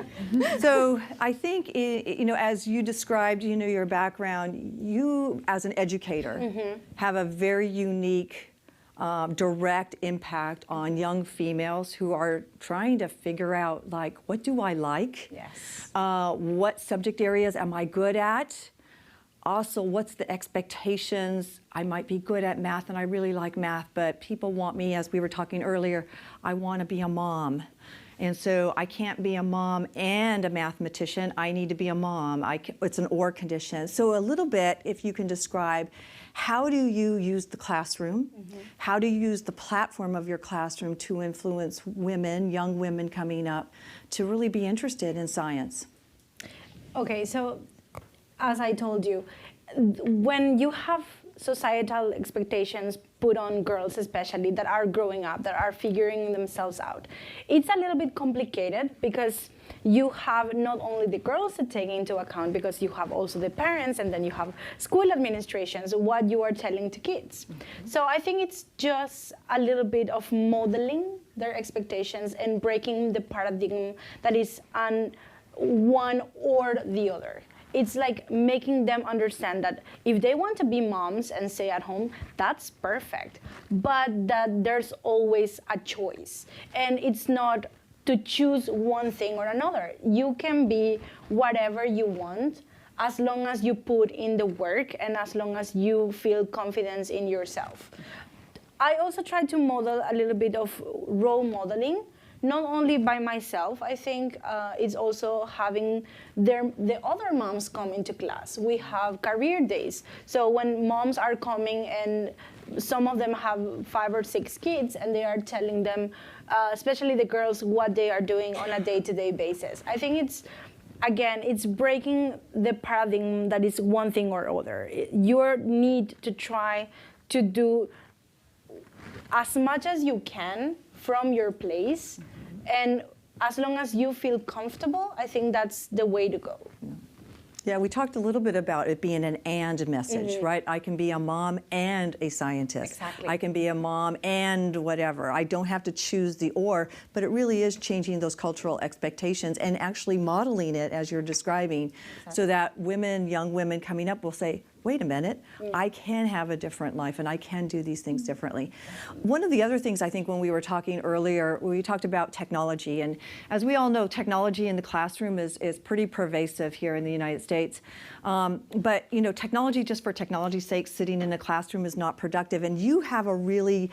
So I think, as you described, your background, you as an educator have a very unique direct impact on young females who are trying to figure out, like, what do I like? Yes. What subject areas am I good at? Also, what's the expectations? I might be good at math and I really like math, but people want me, as we were talking earlier, I want to be a mom. And so I can't be a mom and a mathematician. I need to be a mom. It's an or condition. So a little bit, if you can describe, how do you use the classroom? How do you use the platform of your classroom to influence women, young women coming up, to really be interested in science? Okay, so as I told you, when you have societal expectations put on girls especially that are growing up, that are figuring themselves out, it's a little bit complicated, because you have not only the girls to take into account, because you have also the parents, and then you have school administrations, what you are telling to kids. So I think it's just a little bit of modeling their expectations and breaking the paradigm that is on one or the other. It's like making them understand that if they want to be moms and stay at home, that's perfect, but that there's always a choice. And it's not to choose one thing or another. You can be whatever you want, as long as you put in the work and as long as you feel confidence in yourself. I also try to model a little bit of role modeling, not only by myself. I think it's also having the other moms come into class. We have career days. So when moms are coming, and some of them have 5 or 6 kids, and they are telling them, especially the girls, what they are doing on a day-to-day basis. I think it's breaking the paradigm that is one thing or other. You need to try to do as much as you can from your place, and as long as you feel comfortable, I think that's the way to go. Yeah, we talked a little bit about it being an and message, right? I can be a mom and a scientist. Exactly. I can be a mom and whatever. I don't have to choose the or, but it really is changing those cultural expectations and actually modeling it as you're describing, so that women, young women coming up will say, wait a minute, I can have a different life and I can do these things differently. One of the other things I think when we were talking earlier, we talked about technology, and as we all know, technology in the classroom is pretty pervasive here in the United States. But technology just for technology's sake, sitting in a classroom is not productive, and you have a really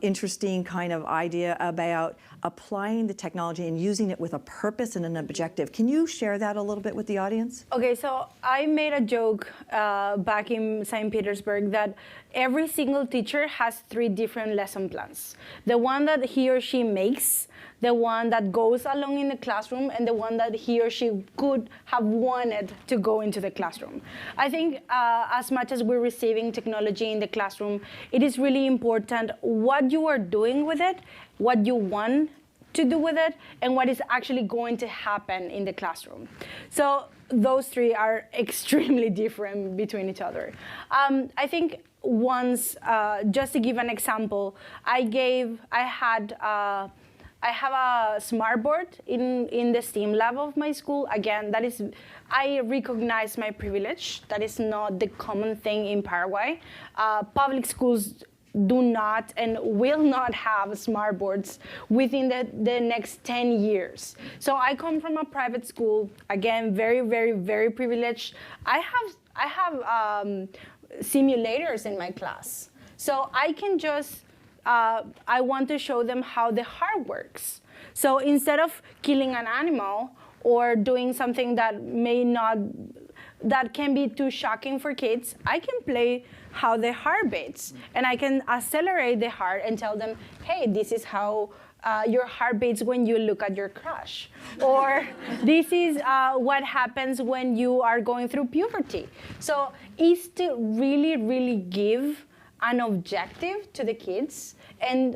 interesting kind of idea about applying the technology and using it with a purpose and an objective. Can you share that a little bit with the audience? Okay, so I made a joke back in St. Petersburg that every single teacher has 3 different lesson plans. The one that he or she makes, the one that goes along in the classroom, and the one that he or she could have wanted to go into the classroom. I think as much as we're receiving technology in the classroom, it is really important what you are doing with it, what you want to do with it, and what is actually going to happen in the classroom. So those 3 are extremely different between each other. I think once, just to give an example, I had I have a smart board in the STEAM lab of my school. Again, that is, I recognize my privilege. That is not the common thing in Paraguay. Public schools do not and will not have smart boards within the next 10 years. So I come from a private school, again, very, very, very privileged. I have simulators in my class. So I can just, I want to show them how the heart works. So instead of killing an animal or doing something that that can be too shocking for kids, I can play how the heart beats. And I can accelerate the heart and tell them, hey, this is how your heart beats when you look at your crush. Or this is what happens when you are going through puberty. So it's to really, really give an objective to the kids and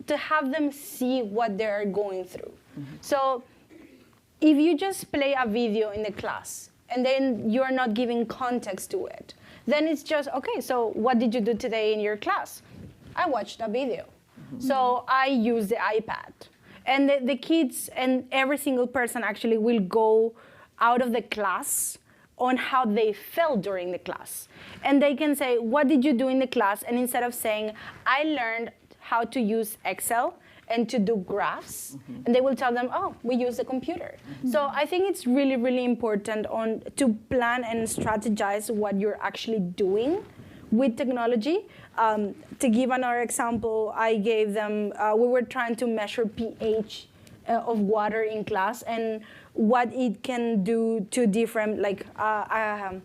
to have them see what they're going through. So if you just play a video in the class and then you're not giving context to it, then it's just, okay, so what did you do today in your class? I watched a video. So I use the iPad. And the kids and every single person actually will go out of the class on how they felt during the class. And they can say, what did you do in the class? And instead of saying, I learned how to use Excel and to do graphs, and they will tell them, oh, we use the computer. So I think it's really, really important to plan and strategize what you're actually doing with technology. To give another example, I gave them, we were trying to measure pH of water in class and what it can do to different, like a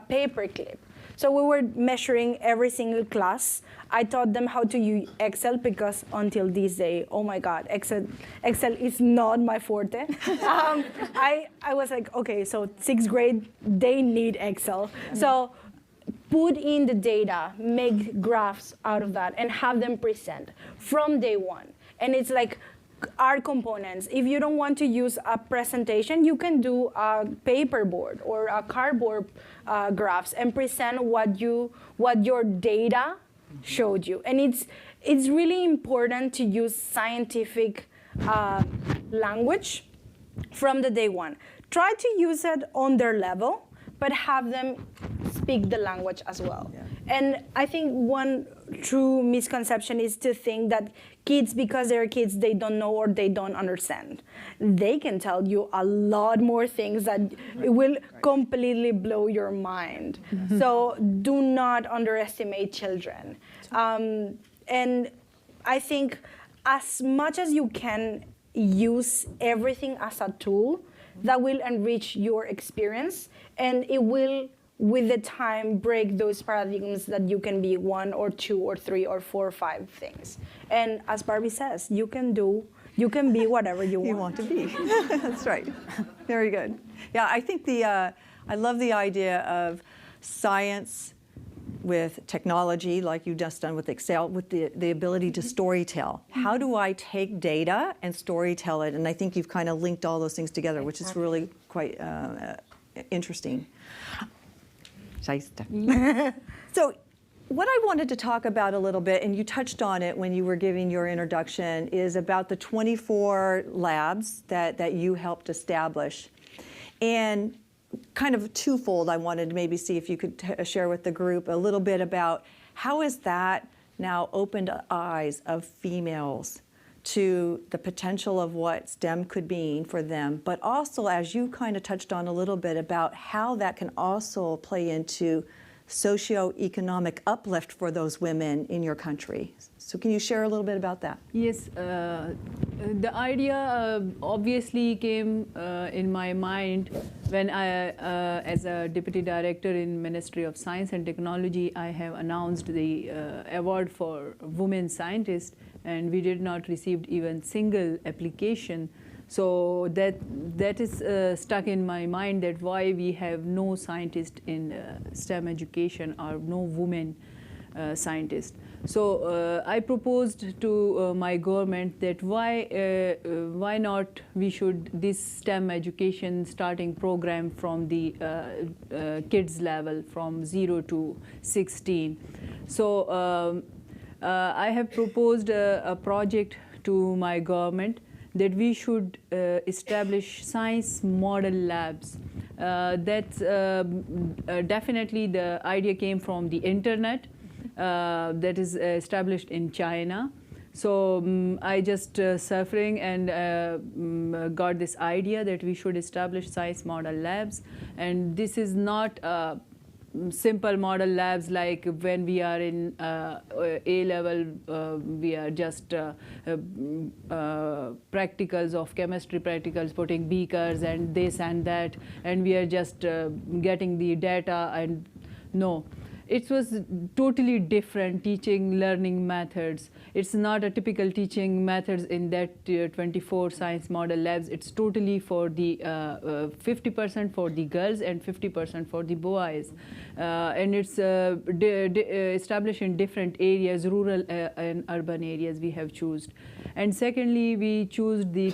paper clip. So we were measuring every single class. I taught them how to use Excel because until this day, oh my God, Excel is not my forte. I was like, okay, so 6th grade, they need Excel. So put in the data, make graphs out of that, and have them present from day one. And it's like art components. If you don't want to use a presentation, you can do a paper board or a cardboard graphs and present what your data showed you. And it's really important to use scientific language from the day one. Try to use it on their level, but have them speak the language as well. Yeah. And I think one true misconception is to think that kids, because they're kids, they don't know or they don't understand. They can tell you a lot more things that will completely blow your mind. So do not underestimate children. And I think as much as you can use everything as a tool, that will enrich your experience, and it will, with the time, break those paradigms that you can be 1 or 2 or 3 or 4 or 5 things. And as Barbie says, you can be whatever you want to be. That's right. Very good. Yeah, I think I love the idea of science with technology, like you've just done with Excel, with the ability to storytell. How do I take data and storytell it? And I think you've kind of linked all those things together, which is really quite interesting. Shaista. So what I wanted to talk about a little bit, and you touched on it when you were giving your introduction, is about the 24 labs that you helped establish. And kind of twofold, I wanted to maybe see if you could share with the group a little bit about how has that now opened eyes of females to the potential of what STEM could mean for them, but also, as you kind of touched on a little bit, about how that can also play into socioeconomic uplift for those women in your country. So can you share a little bit about that? Yes, the idea obviously came in my mind when I, as a Deputy Director in Ministry of Science and Technology, I have announced the award for women scientists, and we did not receive even single application. So that is stuck in my mind, that why we have no scientist in STEM education or no women scientists. So I proposed to my government that why not we should this STEM education starting program from the kids level from 0 to 16. So I have proposed a project to my government that we should establish science model labs. That's definitely the idea came from the internet that is established in China. So I just surfing and got this idea that we should establish science model labs. And this is not simple model labs like when we are in A level, we are just practicals of chemistry practicals, putting beakers and this and that, and we are just getting the data. And no, it was totally different teaching learning methods. It's not a typical teaching methods in that 24 science model labs. It's totally for the 50% for the girls and 50% for the boys. And it's established in different areas, rural and urban areas we have chosen. And secondly, we choose the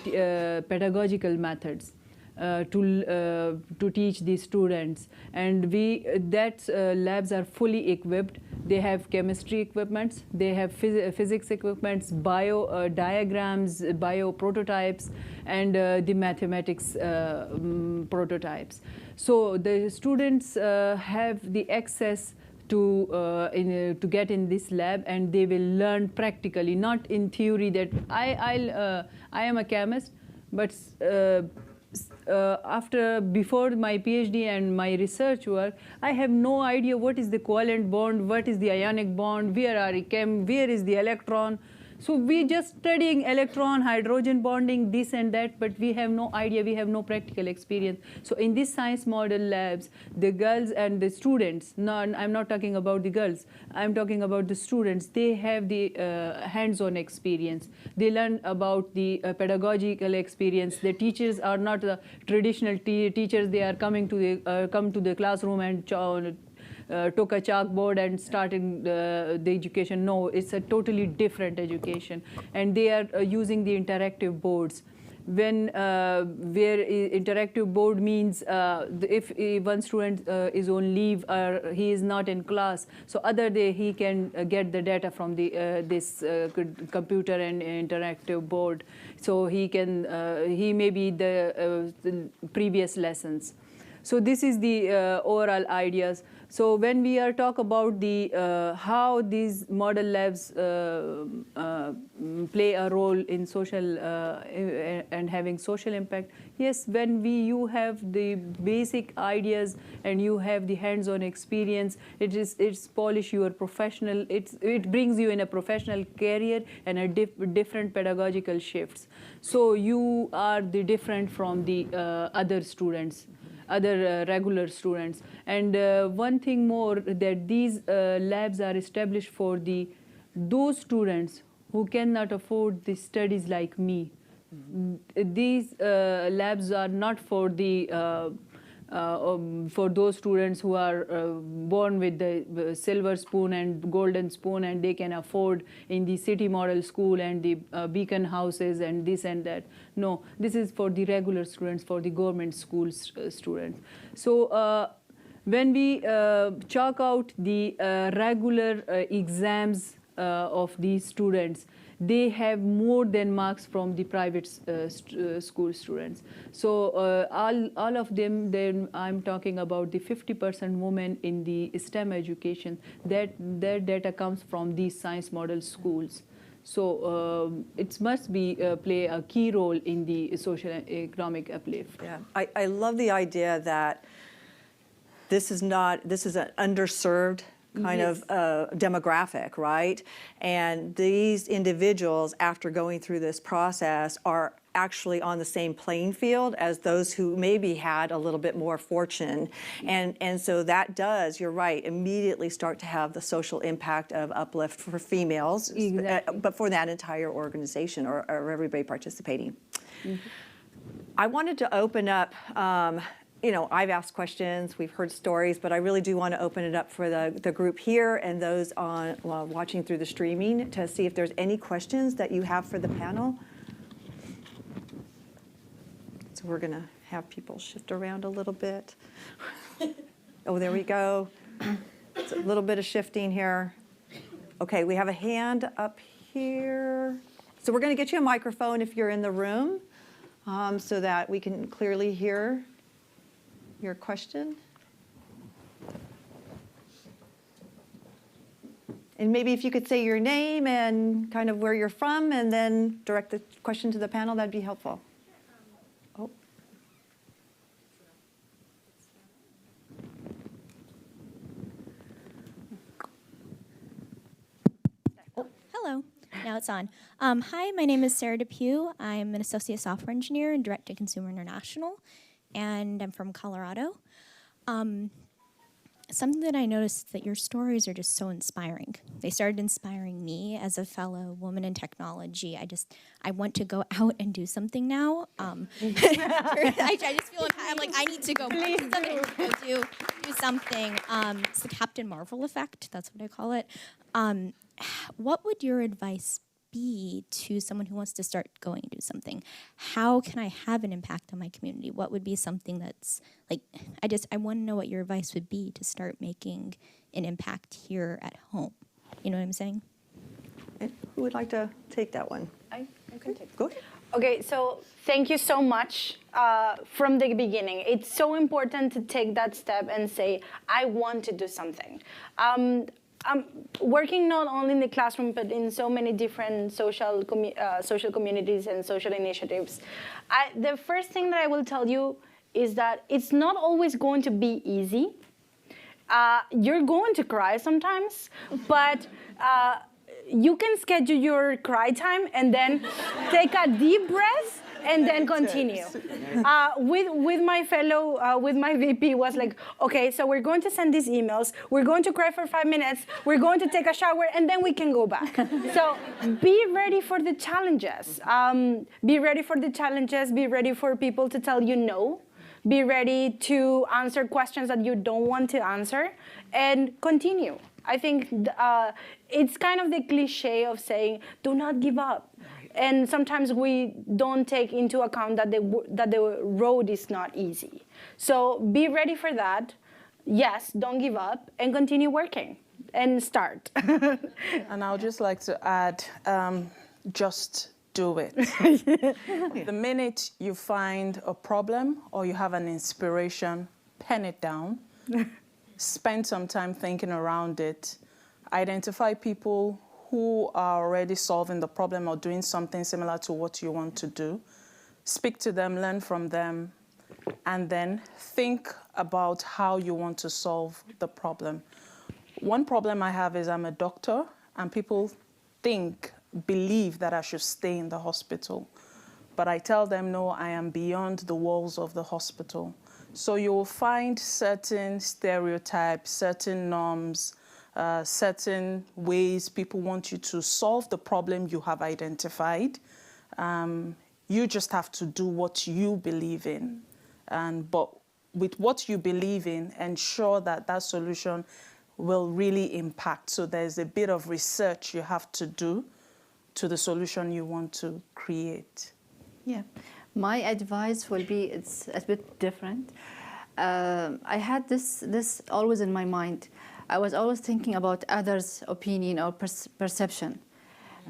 pedagogical methods. To teach the students, and labs are fully equipped. They have chemistry equipments, they have physics equipments, bio diagrams, bio prototypes, and the mathematics prototypes. So the students have the access to get in this lab, and they will learn practically, not in theory that I am a chemist, but before my PhD and my research work, I have no idea what is the covalent bond, what is the ionic bond, where is the electron. So we just studying electron, hydrogen bonding, this and that, but we have no idea, we have no practical experience. So in these science model labs, the girls and the students, I'm not talking about the girls, I'm talking about the students, they have the hands-on experience. They learn about the pedagogical experience. The teachers are not the traditional teachers, they are coming to come to the classroom and took a chalkboard and started the education. No, it's a totally different education. And they are using the interactive boards. Where interactive board means if one student is on leave or he is not in class, so other day he can get the data from this computer and interactive board. So he may be the previous lessons. So this is the overall ideas. So when we are talk about the how these model labs play a role in social and having social impact, yes, when you have the basic ideas and you have the hands-on experience, it's polish your professional. It brings you in a professional career and a different pedagogical shifts. So you are the different from the other students. Other regular students. And one thing more, that these labs are established for those students who cannot afford the studies like me. These labs are not for for those students who are born with the silver spoon and golden spoon, and they can afford in the city model school and the beacon houses and this and that. No, this is for the regular students, for the government school students. So when we chalk out the regular exams of these students, they have more than marks from the private school students. So all of them, then I'm talking about the 50% women in the STEM education, that data comes from these science model schools. So it must be play a key role in the social and economic uplift. Yeah, I love the idea that this is an underserved kind of demographic, right? And these individuals, after going through this process, are actually on the same playing field as those who maybe had a little bit more fortune. And so that does, you're right, immediately start to have the social impact of uplift for females, exactly. But for that entire organization or everybody participating. Mm-hmm. I wanted to open up, you know, I've asked questions, we've heard stories, but I really do want to open it up for the group here and those watching through the streaming to see if there's any questions that you have for the panel. So we're going to have people shift around a little bit. Oh, there we go. It's a little bit of shifting here. Okay, we have a hand up here. So we're going to get you a microphone if you're in the room so that we can clearly hear your question. And maybe if you could say your name and kind of where you're from and then direct the question to the panel, that'd be helpful. Oh. Hello. Now it's on. Hi, my name is Sarah Depew. I'm an associate software engineer in Direct-to-Consumer International, and I'm from Colorado. Something that I noticed that your stories are just so inspiring. They started inspiring me as a fellow woman in technology. I want to go out and do something now. I just feel I'm like, I need to go do something. It's the Captain Marvel effect. That's what I call it. What would your advice be to someone who wants to start going and do something? How can I have an impact on my community? What would be something that's like, I want to know what your advice would be to start making an impact here at home. You know what I'm saying? And who would like to take that one? I can take it. Go ahead. Okay, so thank you so much from the beginning. It's so important to take that step and say, I want to do something. I'm working not only in the classroom, but in so many different social communities and social initiatives. The first thing that I will tell you is that it's not always going to be easy. You're going to cry sometimes, but you can schedule your cry time and then take a deep breath and then continue. With my VP was like, okay, so we're going to send these emails, we're going to cry for 5 minutes, we're going to take a shower, and then we can go back. So be ready for the challenges. Be ready for the challenges, be ready for people to tell you no, be ready to answer questions that you don't want to answer, and continue. I think it's kind of the cliche of saying, do not give up. And sometimes we don't take into account that the road is not easy. So be ready for that. Yes, don't give up, and continue working, and start. And I would just like to add, just do it. The minute you find a problem or you have an inspiration, pen it down. Spend some time thinking around it. Identify people who are already solving the problem or doing something similar to what you want to do. Speak to them, learn from them, and then think about how you want to solve the problem. One problem I have is I'm a doctor, and people believe that I should stay in the hospital. But I tell them, no, I am beyond the walls of the hospital. So you will find certain stereotypes, certain norms, certain ways people want you to solve the problem you have identified. You just have to do what you believe in. But with what you believe in, ensure that that solution will really impact. So there's a bit of research you have to do to the solution you want to create. Yeah, my advice will be, it's a bit different. I had this always in my mind. I was always thinking about others' opinion or perception.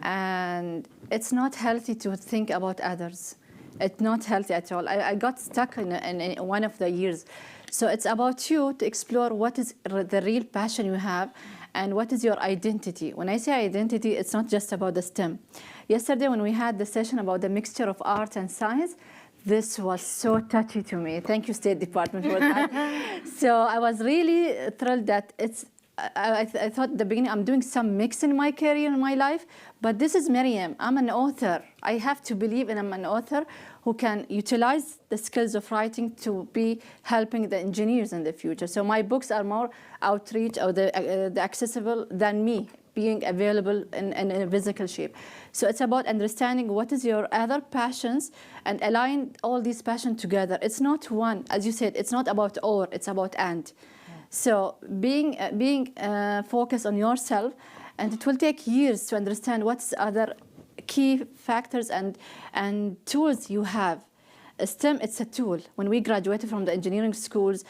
And it's not healthy to think about others. It's not healthy at all. I got stuck in one of the years. So it's about you to explore what is the real passion you have and what is your identity. When I say identity, it's not just about the STEM. Yesterday when we had the session about the mixture of art and science, this was so touchy to me. Thank you, State Department, for that. So I was really thrilled that I thought at the beginning I'm doing some mix in my career, in my life, but this is Maryam. I'm an author. I have to believe I'm an author who can utilize the skills of writing to be helping the engineers in the future. So my books are more outreach or the accessible than me being available in a physical shape. So it's about understanding what is your other passions and align all these passions together. It's not one, as you said, it's not about or, it's about and. So being focused on yourself, and it will take years to understand what's other key factors and tools you have. STEM, it's a tool. When we graduated from the engineering schools,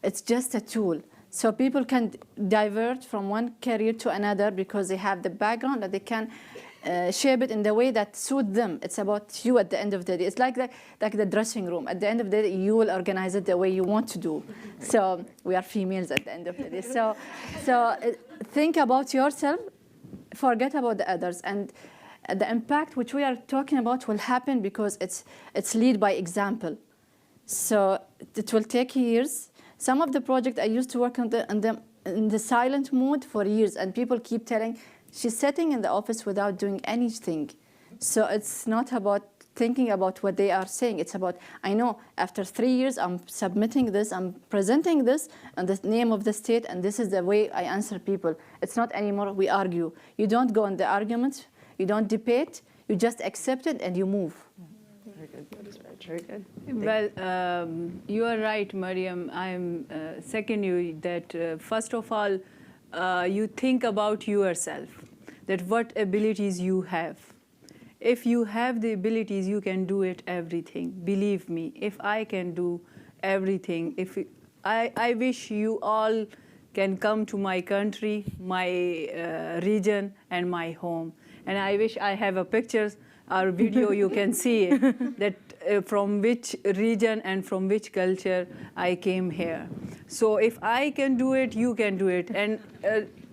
it's just a tool. So people can divert from one career to another because they have the background that they can shape it in the way that suits them. It's about you at the end of the day. It's like the dressing room. At the end of the day, you will organize it the way you want to do. So we are females at the end of the day. So think about yourself, forget about the others, and the impact which we are talking about will happen because it's lead by example. So it will take years. Some of the projects I used to work on in the silent mode for years, and people keep telling, she's sitting in the office without doing anything. So it's not about thinking about what they are saying. It's about, I know after 3 years, I'm submitting this, I'm presenting this in the name of the state, and this is the way I answer people. It's not anymore we argue. You don't go in the argument, you don't debate, you just accept it and you move. Very good. That is very good. Well, you are right, Maryam. I'm second you that first of all, you think about yourself, that what abilities you have. If you have the abilities, you can do it everything. Believe me, if I can do everything, I wish you all can come to my country, my region, and my home. And I wish I have a pictures or video you can see it, that from which region and from which culture I came here. So if I can do it, you can do it. And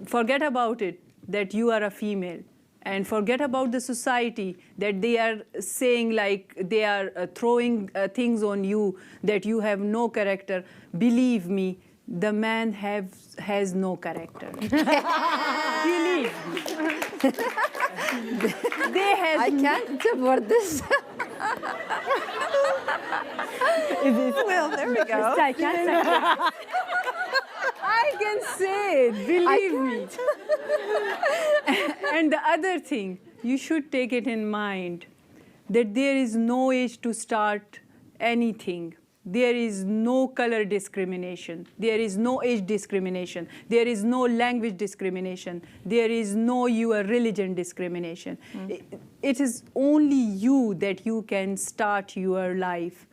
forget about it, that you are a female. And forget about the society, that they are saying like they are throwing things on you, that you have no character. Believe me, the man has no character. Believe me. I can't support this. Well, there we go. I can say it, believe me. And the other thing, you should take it in mind that there is no age to start anything. There is no color discrimination. There is no age discrimination. There is no language discrimination. There is no your religion discrimination. It is only you that you can start your life.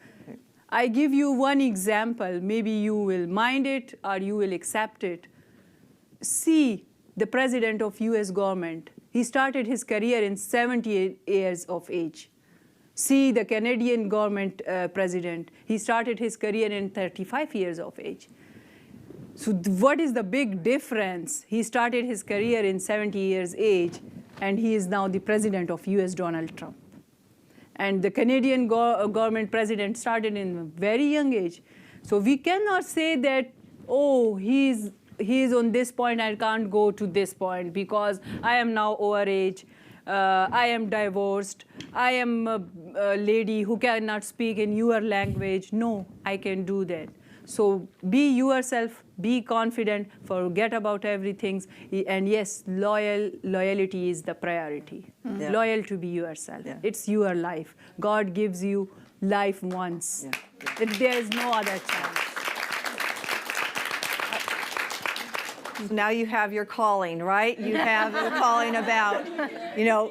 I give you one example. Maybe you will mind it or you will accept it. See the president of US government. He started his career in 78 years of age. See the Canadian government president. He started his career in 35 years of age. So what is the big difference? He started his career in 70 years age, and he is now the president of US Donald Trump. And the Canadian government president started in a very young age. So we cannot say that, oh, he is on this point, I can't go to this point because I am now overage. I am divorced, I am a lady who cannot speak in your language. No, I can do that. So be yourself, be confident, forget about everything. And yes, loyalty is the priority. Yeah. Loyal to be yourself. Yeah. It's your life. God gives you life once. Yeah. There is no other chance. Now you have your calling, right? You have a calling about,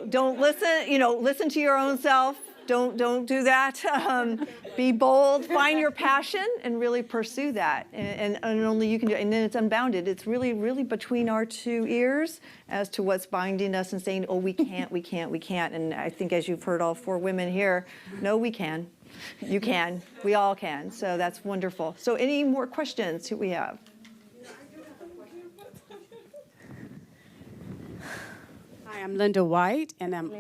don't listen, listen to your own self. Don't do that. Be bold, find your passion, and really pursue that. And only you can do it. And then it's unbounded. It's really, really between our two ears as to what's binding us and saying, oh, we can't, we can't, we can't. And I think as you've heard all 4 women here, no, we can. You can. We all can. So that's wonderful. So any more questions? Who we have? Hi, I'm Linda White, and I'm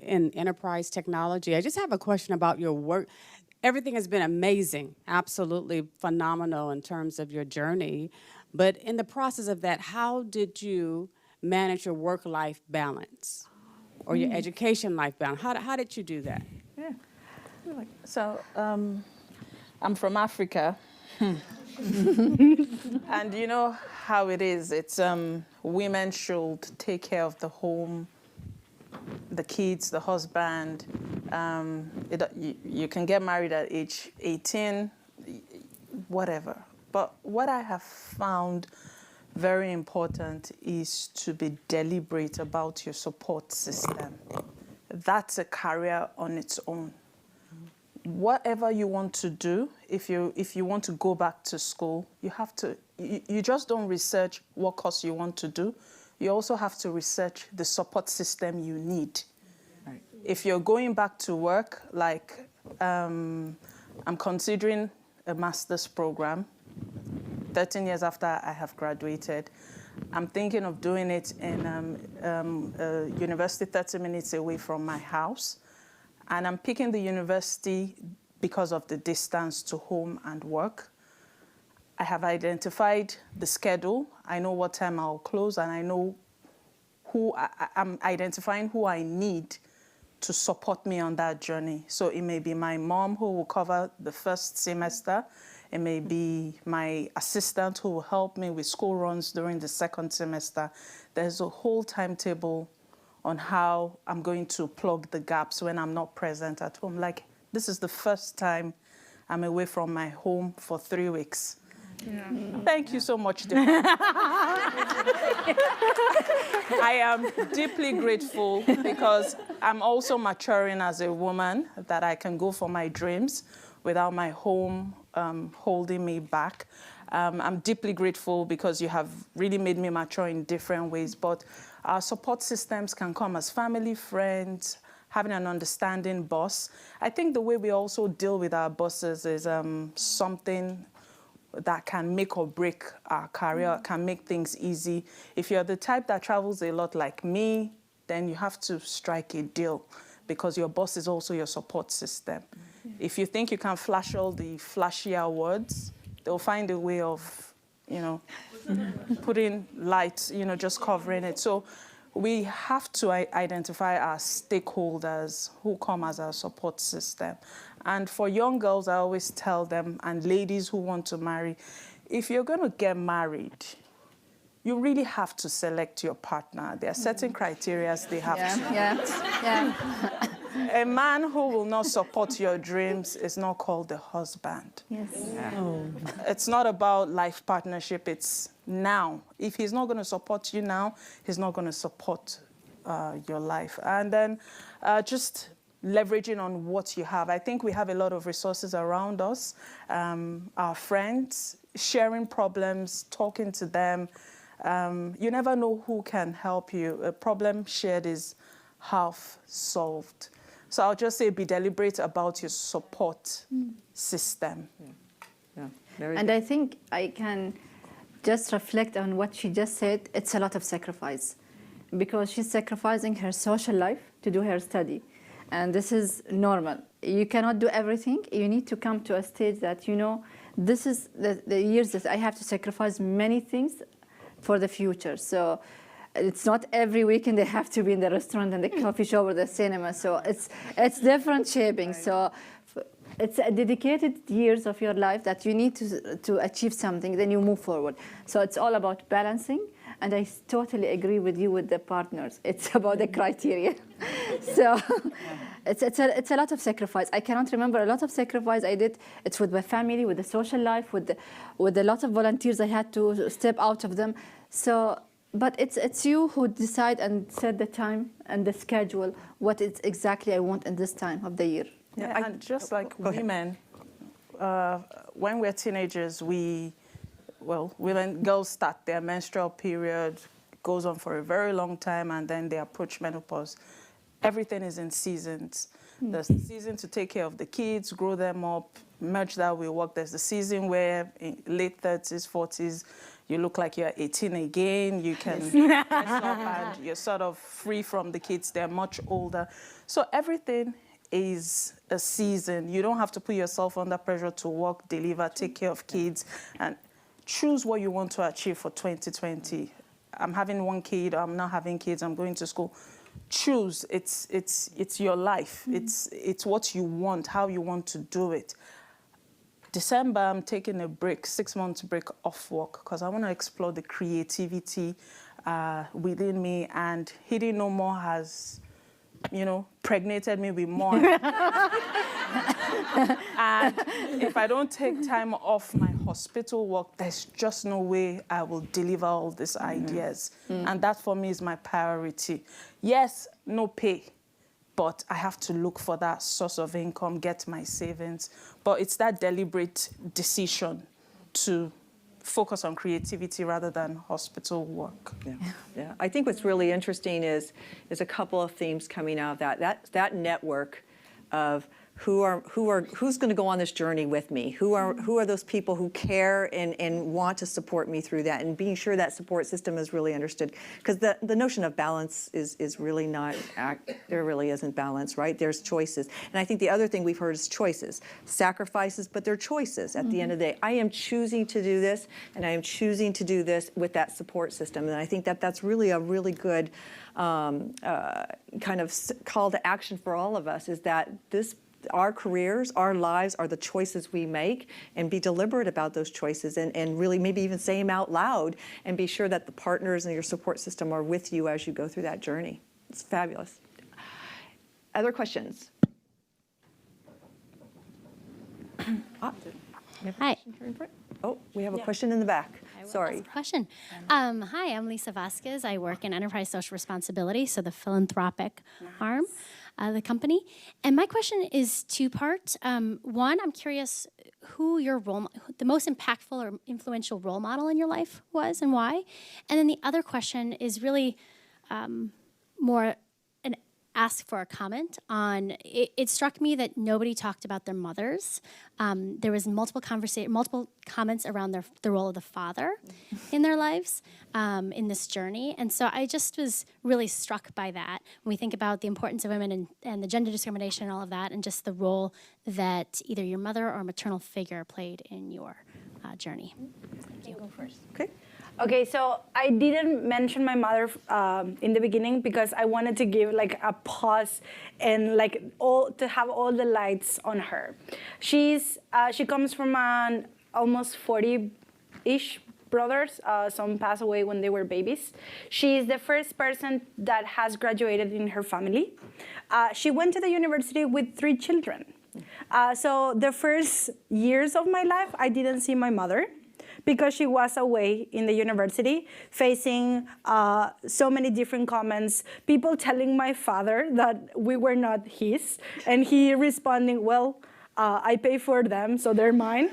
in enterprise technology. I just have a question about your work. Everything has been amazing, absolutely phenomenal in terms of your journey. But in the process of that, how did you manage your work-life balance or your education life balance? How did you do that? Yeah. So I'm from Africa. And you know how it is. It's women should take care of the home, the kids, the husband. You can get married at age 18, whatever. But what I have found very important is to be deliberate about your support system. That's a career on its own. Whatever you want to do, if you want to go back to school, you just don't research what course you want to do. You also have to research the support system you need if you're going back to work, like I'm considering a master's program 13 years after I have graduated. I'm thinking of doing it in a university 30 minutes away from my house. And I'm picking the university because of the distance to home and work. I have identified the schedule. I know what time I'll close, and I know who I'm identifying who I need to support me on that journey. So it may be my mom who will cover the first semester. It may be my assistant who will help me with school runs during the second semester. There's a whole timetable on how I'm going to plug the gaps when I'm not present at home. Like, this is the first time I'm away from my home for 3 weeks. Yeah. Thank you so much, dear. I am deeply grateful because I'm also maturing as a woman, that I can go for my dreams without my home holding me back. I'm deeply grateful because you have really made me mature in different ways. But our support systems can come as family, friends, having an understanding boss. I think the way we also deal with our bosses is something that can make or break our career, can make things easy. If you're the type that travels a lot like me, then you have to strike a deal because your boss is also your support system. If you think you can flash all the flashier words, they'll find a way of, putting light, just covering it. So we have to identify our stakeholders who come as our support system. And for young girls, I always tell them, and ladies who want to marry, if you're going to get married, you really have to select your partner. There are certain criteria they have to meet. A man who will not support your dreams is not called a husband. Yes. It's not about life partnership, it's now. If he's not going to support you now, he's not going to support your life. And then just leveraging on what you have. I think we have a lot of resources around us, our friends, sharing problems, talking to them. You never know who can help you. A problem shared is half solved. So I'll just say be deliberate about your support system. And I think I can just reflect on what she just said. It's a lot of sacrifice because she's sacrificing her social life to do her study. And this is normal. You cannot do everything. You need to come to a stage that, this is the years that I have to sacrifice many things for the future. So it's not every weekend they have to be in the restaurant and the coffee shop or the cinema. So it's different shaping. So it's a dedicated years of your life that you need to achieve something, then you move forward. So it's all about balancing. And I totally agree with you with the partners. It's about the criteria. So it's a lot of sacrifice. I cannot remember a lot of sacrifice I did. It's with my family, with the social life, with a lot of volunteers I had to step out of them. So, but it's you who decide and set the time and the schedule, what it's exactly I want in this time of the year. Yeah, and just like women, when we're teenagers, when girls start their menstrual period, goes on for a very long time, and then they approach menopause. Everything is in seasons. There's the season to take care of the kids, grow them up, merge that with work. There's the season where in late 30s, 40s, you look like you're 18 again. You can dress up and you're sort of free from the kids. They're much older. So everything is a season. You don't have to put yourself under pressure to work, deliver, take care of kids, and choose what you want to achieve for 2020. I'm having one kid, I'm not having kids, I'm going to school. Choose. It's your life. It's what you want, how you want to do it. December, I'm taking a break, 6 months break off work, because I want to explore the creativity within me, and HiddenNoMore has, pregnated me with more. And if I don't take time off my hospital work, there's just no way I will deliver all these ideas. And that for me is my priority. Yes, no pay, but I have to look for that source of income, get my savings. But it's that deliberate decision to focus on creativity rather than hospital work. Yeah. I think what's really interesting is a couple of themes coming out of that network of who's going to go on this journey with me? Who are those people who care and want to support me through that, and being sure that support system is really understood. Because the notion of balance is really not, there really isn't balance, right? There's choices. And I think the other thing we've heard is choices, sacrifices, but they're choices at the end of the day. I am choosing to do this, and I am choosing to do this with that support system. And I think that's really a really good kind of call to action for all of us, is that our careers, our lives are the choices we make, and be deliberate about those choices, and really maybe even say them out loud, and be sure that the partners and your support system are with you as you go through that journey. It's fabulous. Other questions? Hi. Oh, we have a question in the back. Sorry. Question. Hi, I'm Lisa Vasquez. I work in Enterprise Social Responsibility, so the philanthropic arm of the company. And my question is two-part. One, I'm curious who your the most impactful or influential role model in your life was, and why. And then the other question is really more ask for a comment on, it struck me that nobody talked about their mothers. There was multiple comments around the role of the father in their lives, in this journey. And so I just was really struck by that when we think about the importance of women and the gender discrimination and all of that, and just the role that either your mother or maternal figure played in your journey. Thank you. Go first. Okay, so I didn't mention my mother in the beginning because I wanted to give like a pause and like to have all the lights on her. She comes from an almost 40-ish brothers. Some passed away when they were babies. She is the first person that has graduated in her family. She went to the university with 3 children. So the first years of my life, I didn't see my mother, because she was away in the university, facing so many different comments, people telling my father that we were not his, and he responding, well, I pay for them, so they're mine.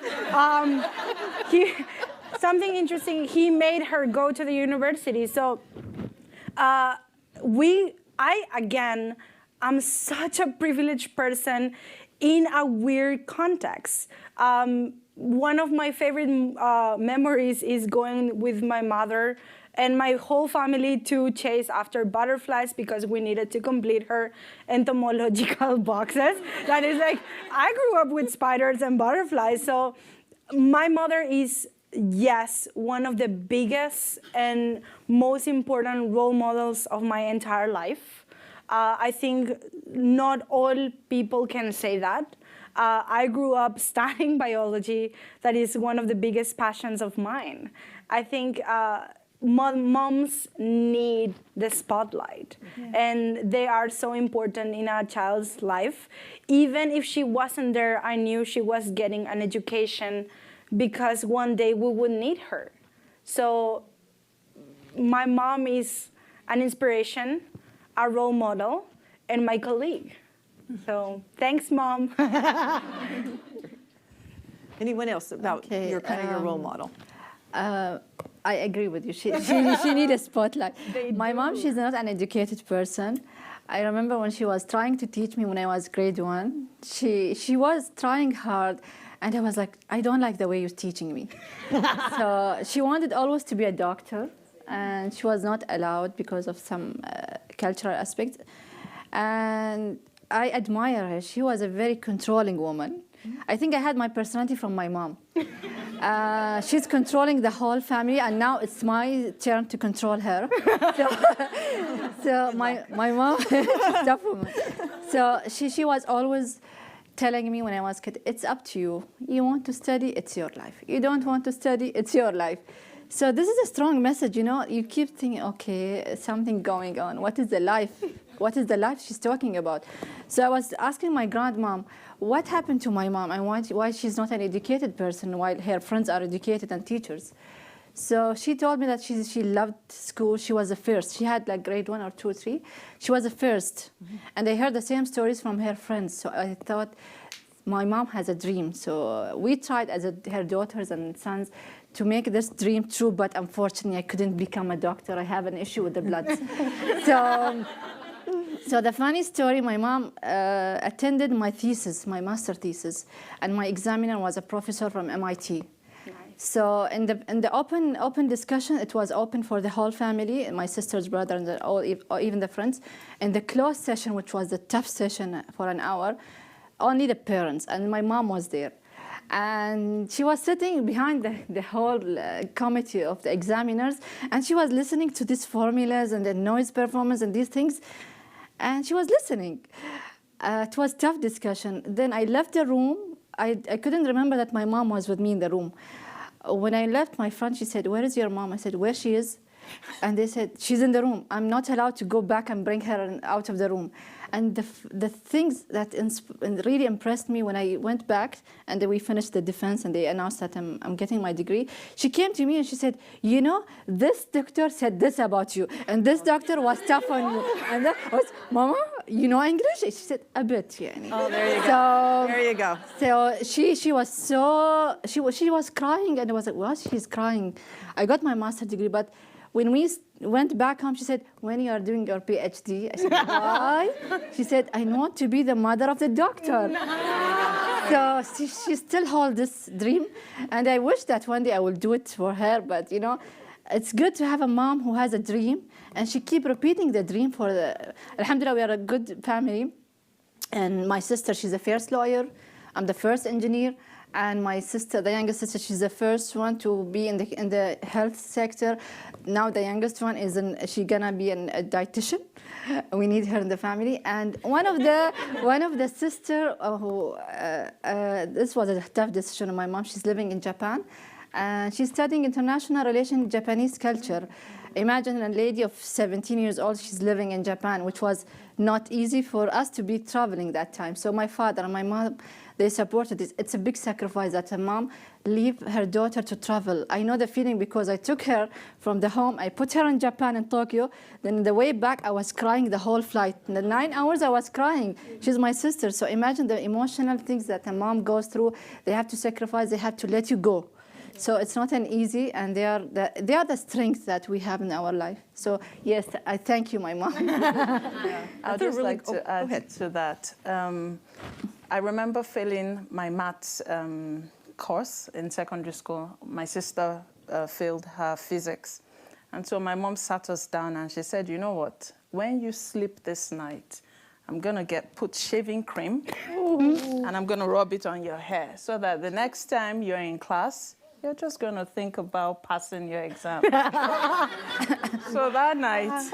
Something interesting, he made her go to the university. So I'm such a privileged person in a weird context. One of my favorite memories is going with my mother and my whole family to chase after butterflies because we needed to complete her entomological boxes. That is like, I grew up with spiders and butterflies. So my mother is, yes, one of the biggest and most important role models of my entire life. I think not all people can say that. I grew up studying biology. That is one of the biggest passions of mine. I think moms need the spotlight, and they are so important in a child's life. Even if she wasn't there, I knew she was getting an education because one day we would need her. So my mom is an inspiration, a role model, and my colleague. So thanks, Mom. Anyone else about your role model? I agree with you. She needs a spotlight. My mom, she's not an educated person. I remember when she was trying to teach me when I was grade 1, she was trying hard, and I was like, I don't like the way you're teaching me. So she wanted always to be a doctor, and she was not allowed because of some cultural aspects. And I admire her. She was a very controlling woman. I think I had my personality from my mom. She's controlling the whole family, and now it's my turn to control her. So my mom, she's a tough woman. So she was always telling me when I was a kid, it's up to you. You want to study, it's your life. You don't want to study, it's your life. So this is a strong message, you know. You keep thinking, okay, something going on. What is the life? What is the life she's talking about? So I was asking my grandmom, what happened to my mom, and why she's not an educated person while her friends are educated and teachers? So she told me that she loved school. She was the first. She had like grade 1 or 2 or 3. She was the first. And I heard the same stories from her friends. So I thought, my mom has a dream. So we tried as her daughters and sons to make this dream true, but unfortunately I couldn't become a doctor. I have an issue with the blood. So the funny story, my mom attended my thesis, my master thesis, and my examiner was a professor from MIT. So in the open discussion, it was open for the whole family, my sister's brother, and even the friends. In the closed session, which was the tough session for an hour, only the parents, and my mom was there. And she was sitting behind the whole committee of the examiners, and she was listening to these formulas and the noise performance and these things, and she was listening. It was tough discussion. Then I left the room. I couldn't remember that my mom was with me in the room. When I left, my friend, she said, "Where is your mom?" I said, "Where she is?" And they said, "She's in the room. I'm not allowed to go back and bring her out of the room." And the things that really impressed me when I went back and we finished the defense and they announced that I'm getting my degree, she came to me and she said, "You know, this doctor said this about you, and this doctor was tough on you." And that was, "Mama, you know English?" She said, "A bit, yani." Oh, there you go. So, there you go. So she was crying, and I was like, "What? She's crying." I got my master's degree, but when we went back home, she said, "When you are doing your PhD?" I said, "Why?" She said, "I want to be the mother of the doctor." So she still holds this dream, and I wish that one day I will do it for her. But you know, it's good to have a mom who has a dream, and she keep repeating the dream for the. Alhamdulillah, we are a good family, and my sister, she's the first lawyer. I'm the first engineer. And my sister, the youngest sister, she's the first one to be in the health sector. Now the youngest one she's gonna be a dietitian. We need her in the family. And one of the sister this was a tough decision of my mom. She's living in Japan, and she's studying international relations, Japanese culture. Imagine a lady of 17 years old, she's living in Japan, which was not easy for us to be traveling that time. So my father and my mom, they supported this. It's a big sacrifice that a mom leave her daughter to travel. I know the feeling because I took her from the home. I put her in Japan, in Tokyo. Then the way back, I was crying the whole flight. In the 9 hours, I was crying. She's my sister. So imagine the emotional things that a mom goes through. They have to sacrifice. They have to let you go. So it's not an easy, and they are the strengths that we have in our life. So yes, I thank you, my mom. I'd just like to add to that. I remember failing my maths course in secondary school. My sister failed her physics. And so my mom sat us down and she said, "You know what? When you sleep this night, I'm going to put shaving cream and I'm going to rub it on your hair so that the next time you're in class, you're just going to think about passing your exam." So that night,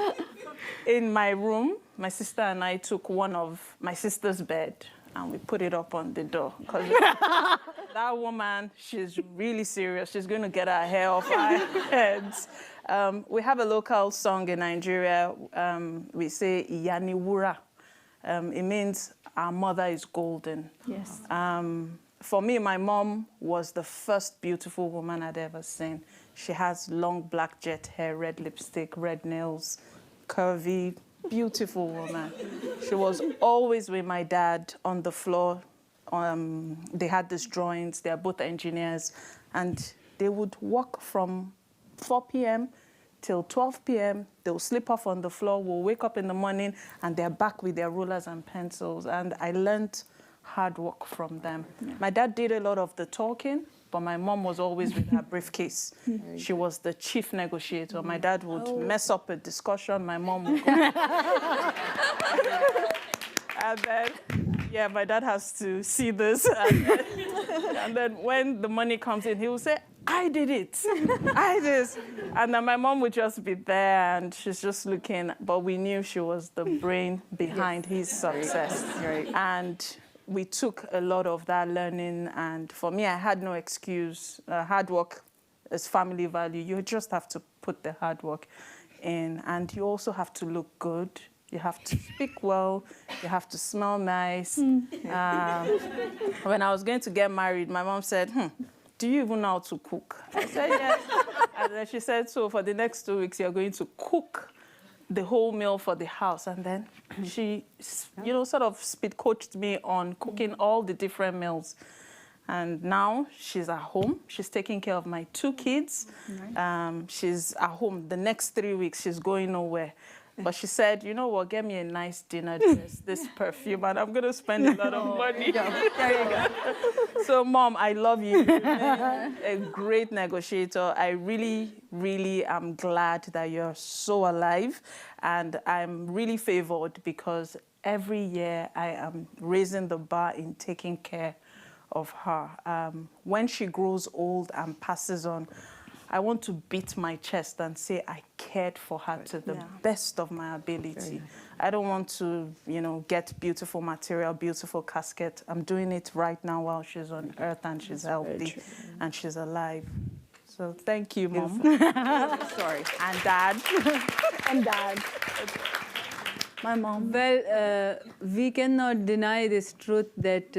in my room, my sister and I took one of my sister's bed and we put it up on the door. Because that woman, she's really serious. She's going to get her hair off our heads. We have a local song in Nigeria. We say, "Iyaniwura." It means our mother is golden. Yes. For me, my mom was the first beautiful woman I'd ever seen. She has long black jet hair, red lipstick, red nails, curvy, beautiful woman. She was always with my dad on the floor. They had these drawings. They're both engineers. And they would work from 4 p.m. till 12 p.m. They'll sleep off on the floor. We'll wake up in the morning, and they're back with their rulers and pencils. And I learned hard work from them. Yeah. My dad did a lot of the talking, but my mom was always with her briefcase. She was the chief negotiator. My dad would mess up a discussion, my mom would go. And then, yeah, my dad has to see this. And then when the money comes in, he will say, "I did it, I did." And then my mom would just be there, and she's just looking, but we knew she was the brain behind his success. Right. And we took a lot of that learning, and for me, I had no excuse. Hard work is family value. You just have to put the hard work in, and you also have to look good. You have to speak well. You have to smell nice. When I was going to get married, my mom said, "Do you even know how to cook?" I said, "Yes." And then she said, "So for the next 2 weeks, you're going to cook the whole meal for the house." And then she, sort of speed coached me on cooking all the different meals. And now she's at home. She's taking care of my 2 kids. She's at home. The next 3 weeks, she's going nowhere. But she said, you know what, get me a nice dinner dress, this perfume, and I'm going to spend a lot of money. There you go. So, Mom, I love you. You've been a great negotiator. I really, really am glad that you're so alive. And I'm really favored because every year I am raising the bar in taking care of her. When she grows old and passes on, I want to beat my chest and say I cared for her to the best of my ability. I don't want to, you know, get beautiful material, beautiful casket. I'm doing it right now while she's on earth and she's healthy and she's alive. So thank you, Mom. Sorry. And Dad. And Dad. My mom. Well, we cannot deny this truth that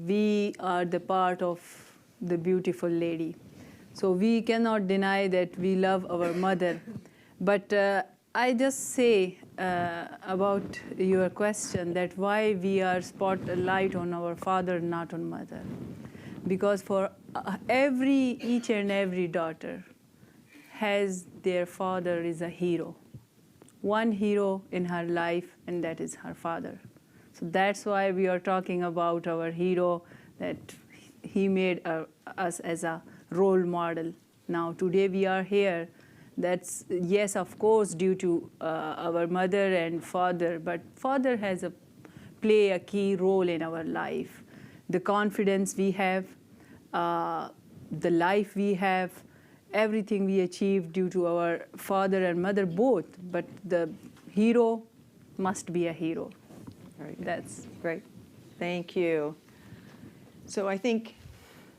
we are the part of the beautiful lady. So we cannot deny that we love our mother. But I just say about your question that why we are spotlight on our father, not on mother. Because for each and every daughter has their father is a hero. One hero in her life, and that is her father. So that's why we are talking about our hero, that he made us as a role model. Now, today we are here. That's, yes, of course, due to our mother and father, but father has play a key role in our life. The confidence we have, the life we have, everything we achieve due to our father and mother both, but the hero must be a hero. That's great. Thank you. So I think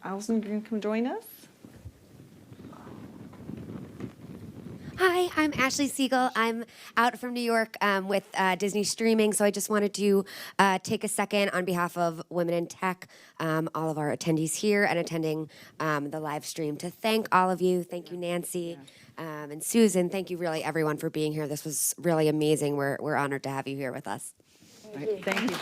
Allison can come join us. Hi, I'm Ashley Siegel. I'm out from New York with Disney streaming, so I just wanted to take a second on behalf of Women in Tech, all of our attendees here and attending the live stream to thank all of you. Thank you, Nancy and Susan. Thank you, really, everyone, for being here. This was really amazing. We're honored to have you here with us. Thank you.